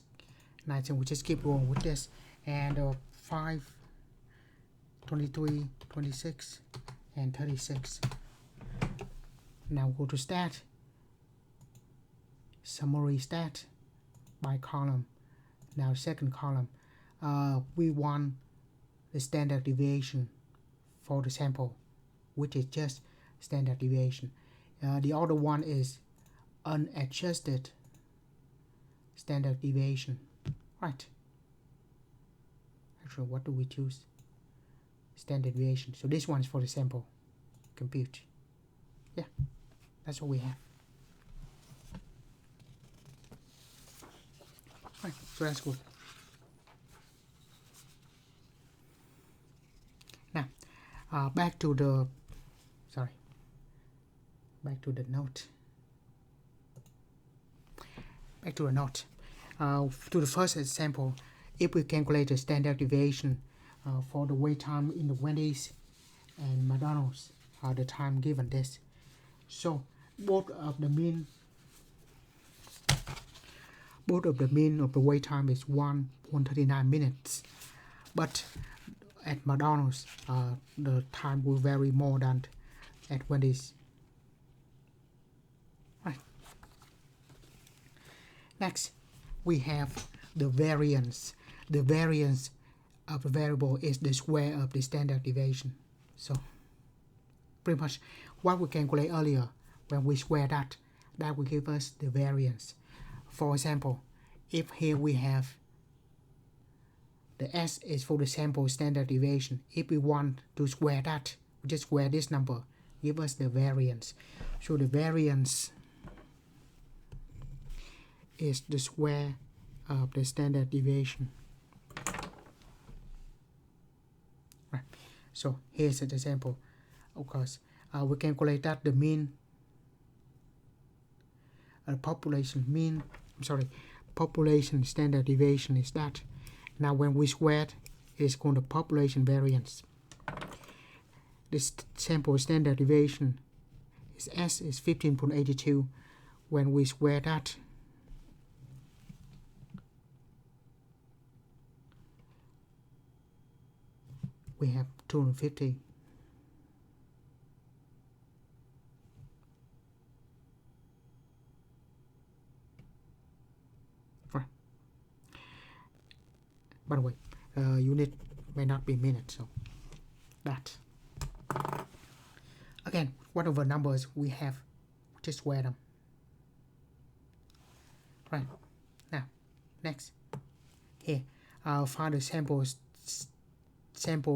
keep going with this, and 5, 23, 26, and 36. Now go to stat, summary stat by column. Now second column, we want the standard deviation for the sample, which is just standard deviation. The other one is unadjusted standard deviation. Right. Actually, what do we choose? Standard deviation. So this one is for the sample. Compute. Yeah, that's what we have. Right, so that's good. Now, back to the note. Back to the note. To the first example, if we calculate the standard deviation for the wait time in the Wendy's and McDonald's, the time given this. So both of the mean of the wait time is 139 minutes, but at McDonald's the time will vary more than at Wendy's. Right. Next, we have the variance. The variance of the variable is the square of the standard deviation. So pretty much what we calculate earlier, when we square that will give us the variance. For example, if here we have the S is for the sample standard deviation, if we want to square that, we just square this number, give us the variance. So the variance is the square of the standard deviation. Right. So here's an example. Of course, we calculate that the mean, population standard deviation is that. Now when we square it, it's called the population variance. This sample standard deviation is S is 15.82. When we square that, we have 250. Right. By the way, unit may not be minutes, so that. Again, whatever numbers we have, just square them. Right. Now, next. Here, I'll find the sample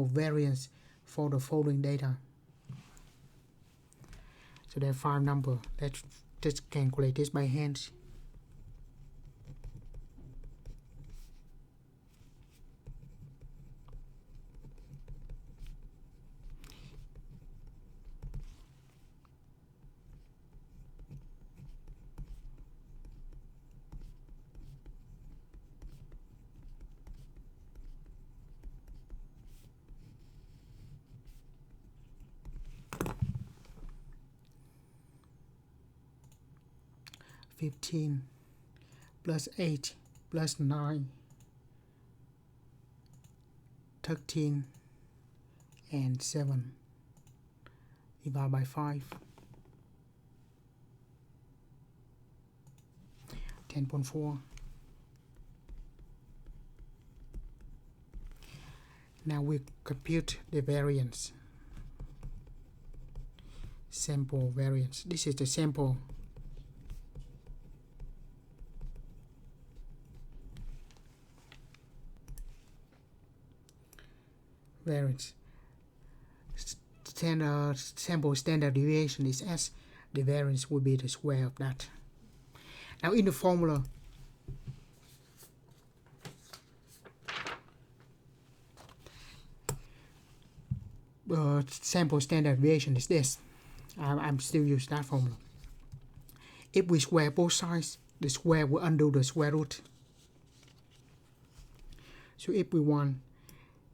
variance for the following data. So there are 5 numbers. Let's just calculate this by hand. (15) plus 8 plus 9, 13 and 7 divided by 5, 10.4. Now we compute the variance. Sample variance. This is the sample. Variance. Sample standard deviation is S. The variance will be the square of that. Now in the formula, sample standard deviation is this. I'm still using that formula. If we square both sides, the square will undo the square root. So if we want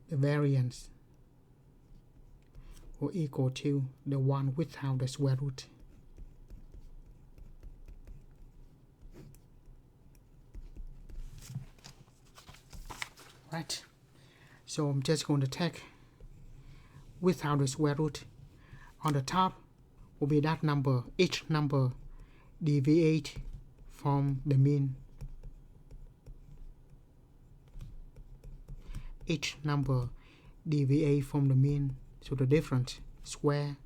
the variance will equal to the one without the square root. Right. So I'm just going to take without the square root. On the top will be that number. Each number deviate from the mean. Each number deviate from the mean, so the difference square.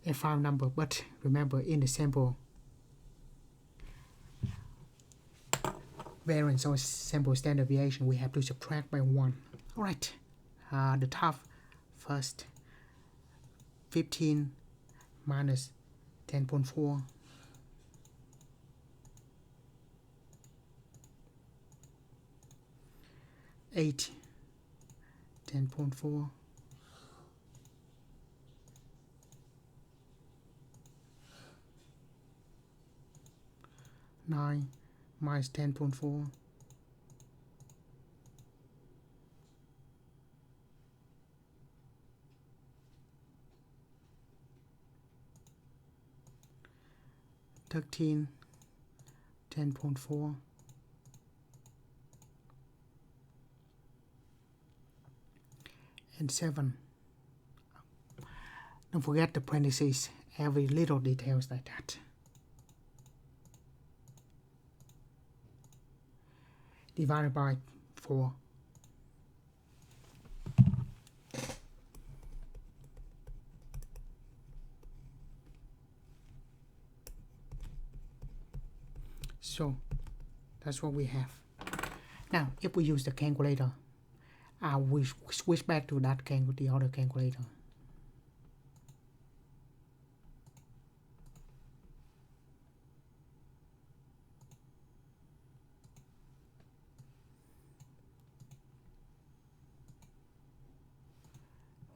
A 5 number, but remember in the sample variance or sample standard deviation, we have to subtract by 1. All right, the top first. 15 minus 10.4. Eight, 10.4. 9 minus 10.4. 13, 10.4. And 7. Don't forget the parentheses, every little details like that. Divided by 4. So that's what we have. Now if we use the calculator, I will switch back to that the other calculator.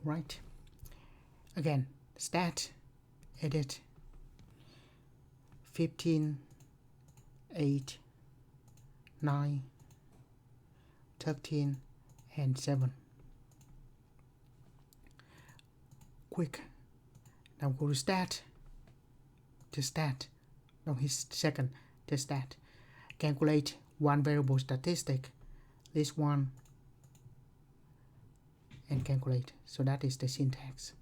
Right. Again, stat, edit, 15, 8, 9, 13, and 7. Quick. Now go to stat. To stat. No, his second. To stat. Calculate one variable statistic. List one. And calculate. So that is the syntax.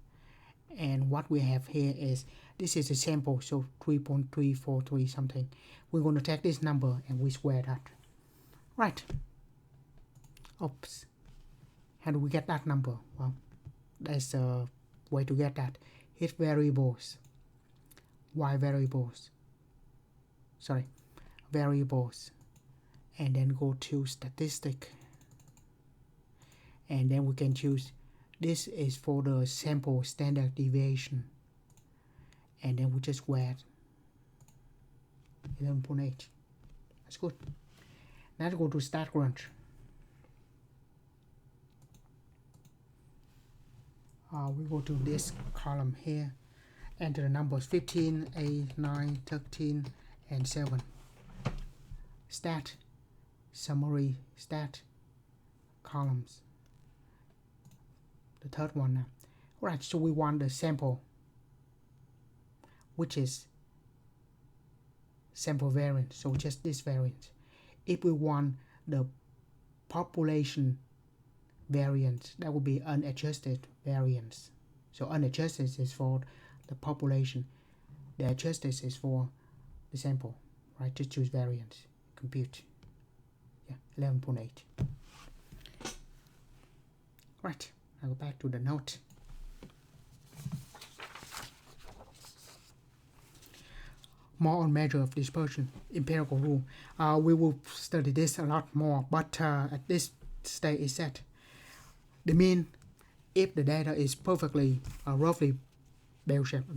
And what we have here is, this is a sample, so 3.343 something. We're going to take this number and we square that. Right. Oops. How do we get that number? Well, there's a way to get that. Hit variables. Y variables. Sorry. Variables. And then go to statistic. And then we can choose, this is for the sample standard deviation. And then we just square 11.8. That's good. Now go to StatCrunch. We go to this column here, enter the numbers 15, 8, 9, 13, and 7. Stat, summary, stat, columns. The third one now. Right, so we want the sample, which is sample variance, so just this variance. If we want the population variance, that would be unadjusted variance. So unadjusted is for the population, the adjusted is for the sample, right? Just choose variance, compute. Yeah, 11.8. Right, I'll go back to the note. More on measure of dispersion, empirical rule. We will study this a lot more, but at this stage is set. The mean, if the data is perfectly, roughly bell-shaped,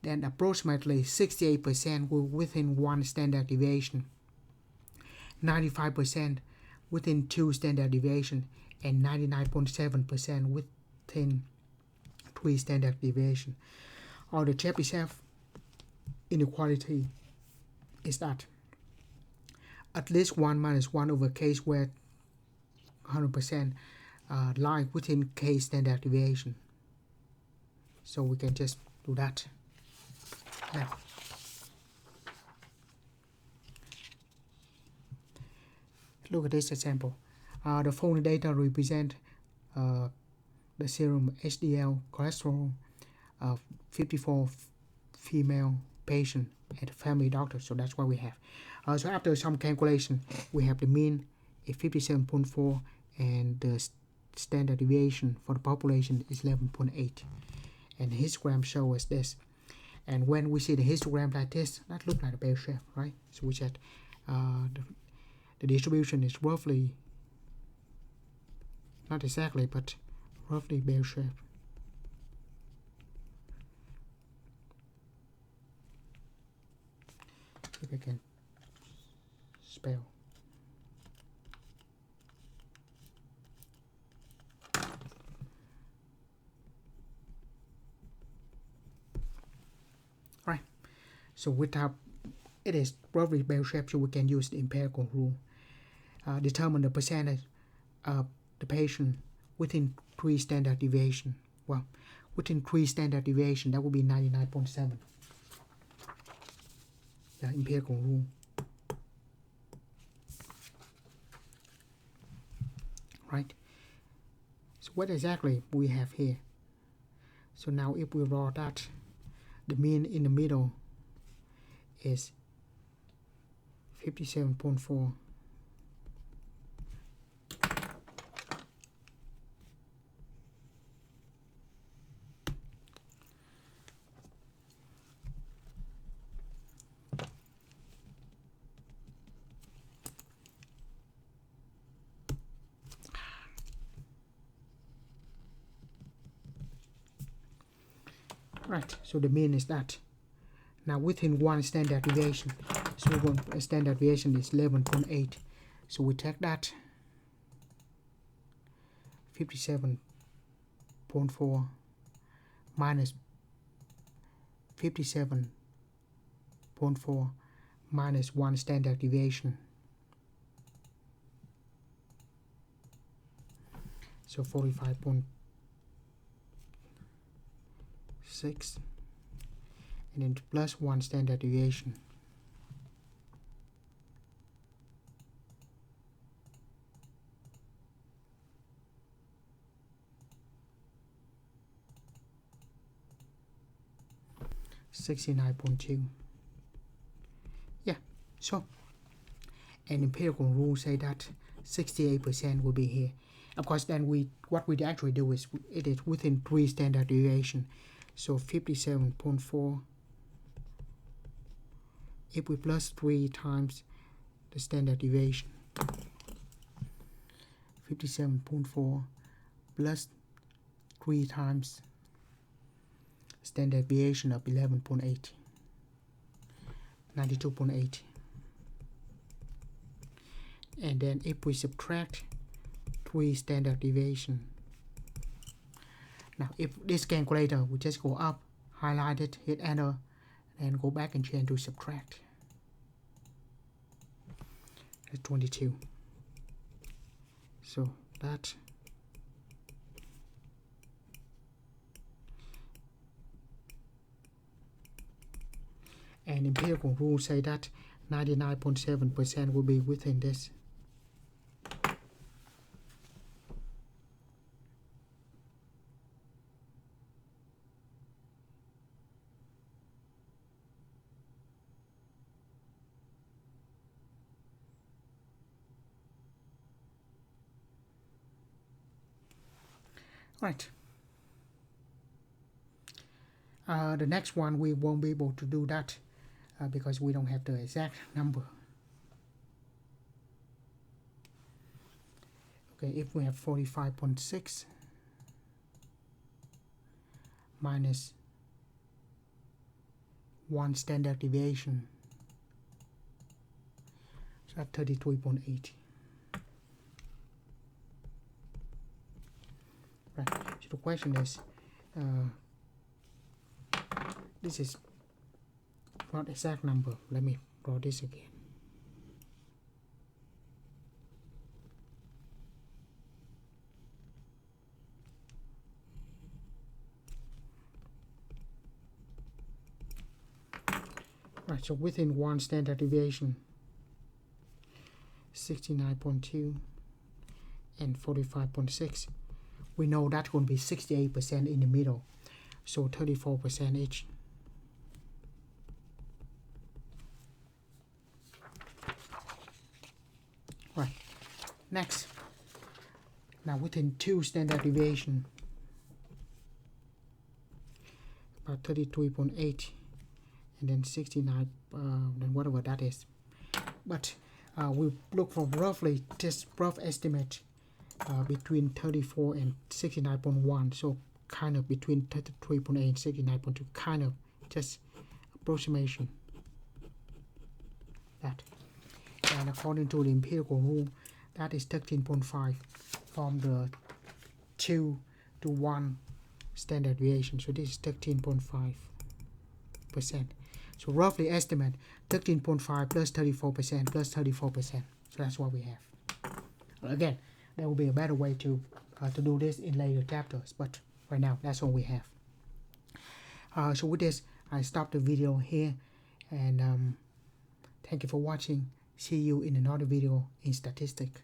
then approximately 68% will within one standard deviation, 95% within two standard deviation, and 99.7% within three standard deviation. Or the Chebyshev inequality is that at least 1 minus 1 over k squared 100% lie within k standard deviation. So we can just do that. Now, look at this example. The following data represent the serum HDL cholesterol of 54 female patient at family doctor. So that's what we have. So after some calculation, we have the mean is 57.4 and the standard deviation for the population is 11.8. And the histogram shows us this. And when we see the histogram like this, that looks like a bell shape, right? So we said the distribution is roughly, not exactly, but roughly bell shape. If I can spell. Right. So without, it is roughly bell shape, so we can use the empirical rule. Determine the percentage of the patient within 3 standard deviation. Well, within 3 standard deviation, that would be 99.7. The empirical rule. Right. So what exactly we have here? So now if we draw that, the mean in the middle is 57.4. Right, so the mean is that. Now within one standard deviation, so one standard deviation is 11.8. So we take that 57.4 minus 57.4 minus 1 standard deviation. So 45.6 and then plus 1 standard deviation. $69.2. Yeah, so an empirical rule say that 68% will be here. Of course, then what we actually do is it is within 3 standard deviation. So 57.4, if we plus 3 times the standard deviation, 57.4 plus 3 times standard deviation of 11.8, 92.8. And then if we subtract 3 standard deviation, now if this calculator we just go up, highlight it, hit enter, and go back and change to subtract. That's 22. So that and empirical rules say that 99.7% will be within this. Right. The next one we won't be able to do that because we don't have the exact number. Okay, if we have 45.6 minus 1 standard deviation, so that's 33.8. Right, so the question is, this is not exact number. Let me draw this again. Right, so within 1 standard deviation, 69.2 and 45.6. We know that's going to be 68% in the middle, so 34% each. Right, next, now within 2 standard deviation, about 33.8 and then 69, then whatever that is. But we look for roughly just rough estimate between 34 and 69.1, so kind of between 33.8 and 69.2, kind of just approximation that. And according to the empirical rule, that is 13.5 from the 2 to 1 standard deviation, so this is 13.5%. So roughly estimate 13.5 plus 34% plus 34%, so that's what we have. Again, there will be a better way to do this in later chapters, but right now that's all we have. So with this, I stop the video here, and thank you for watching. See you in another video in statistics.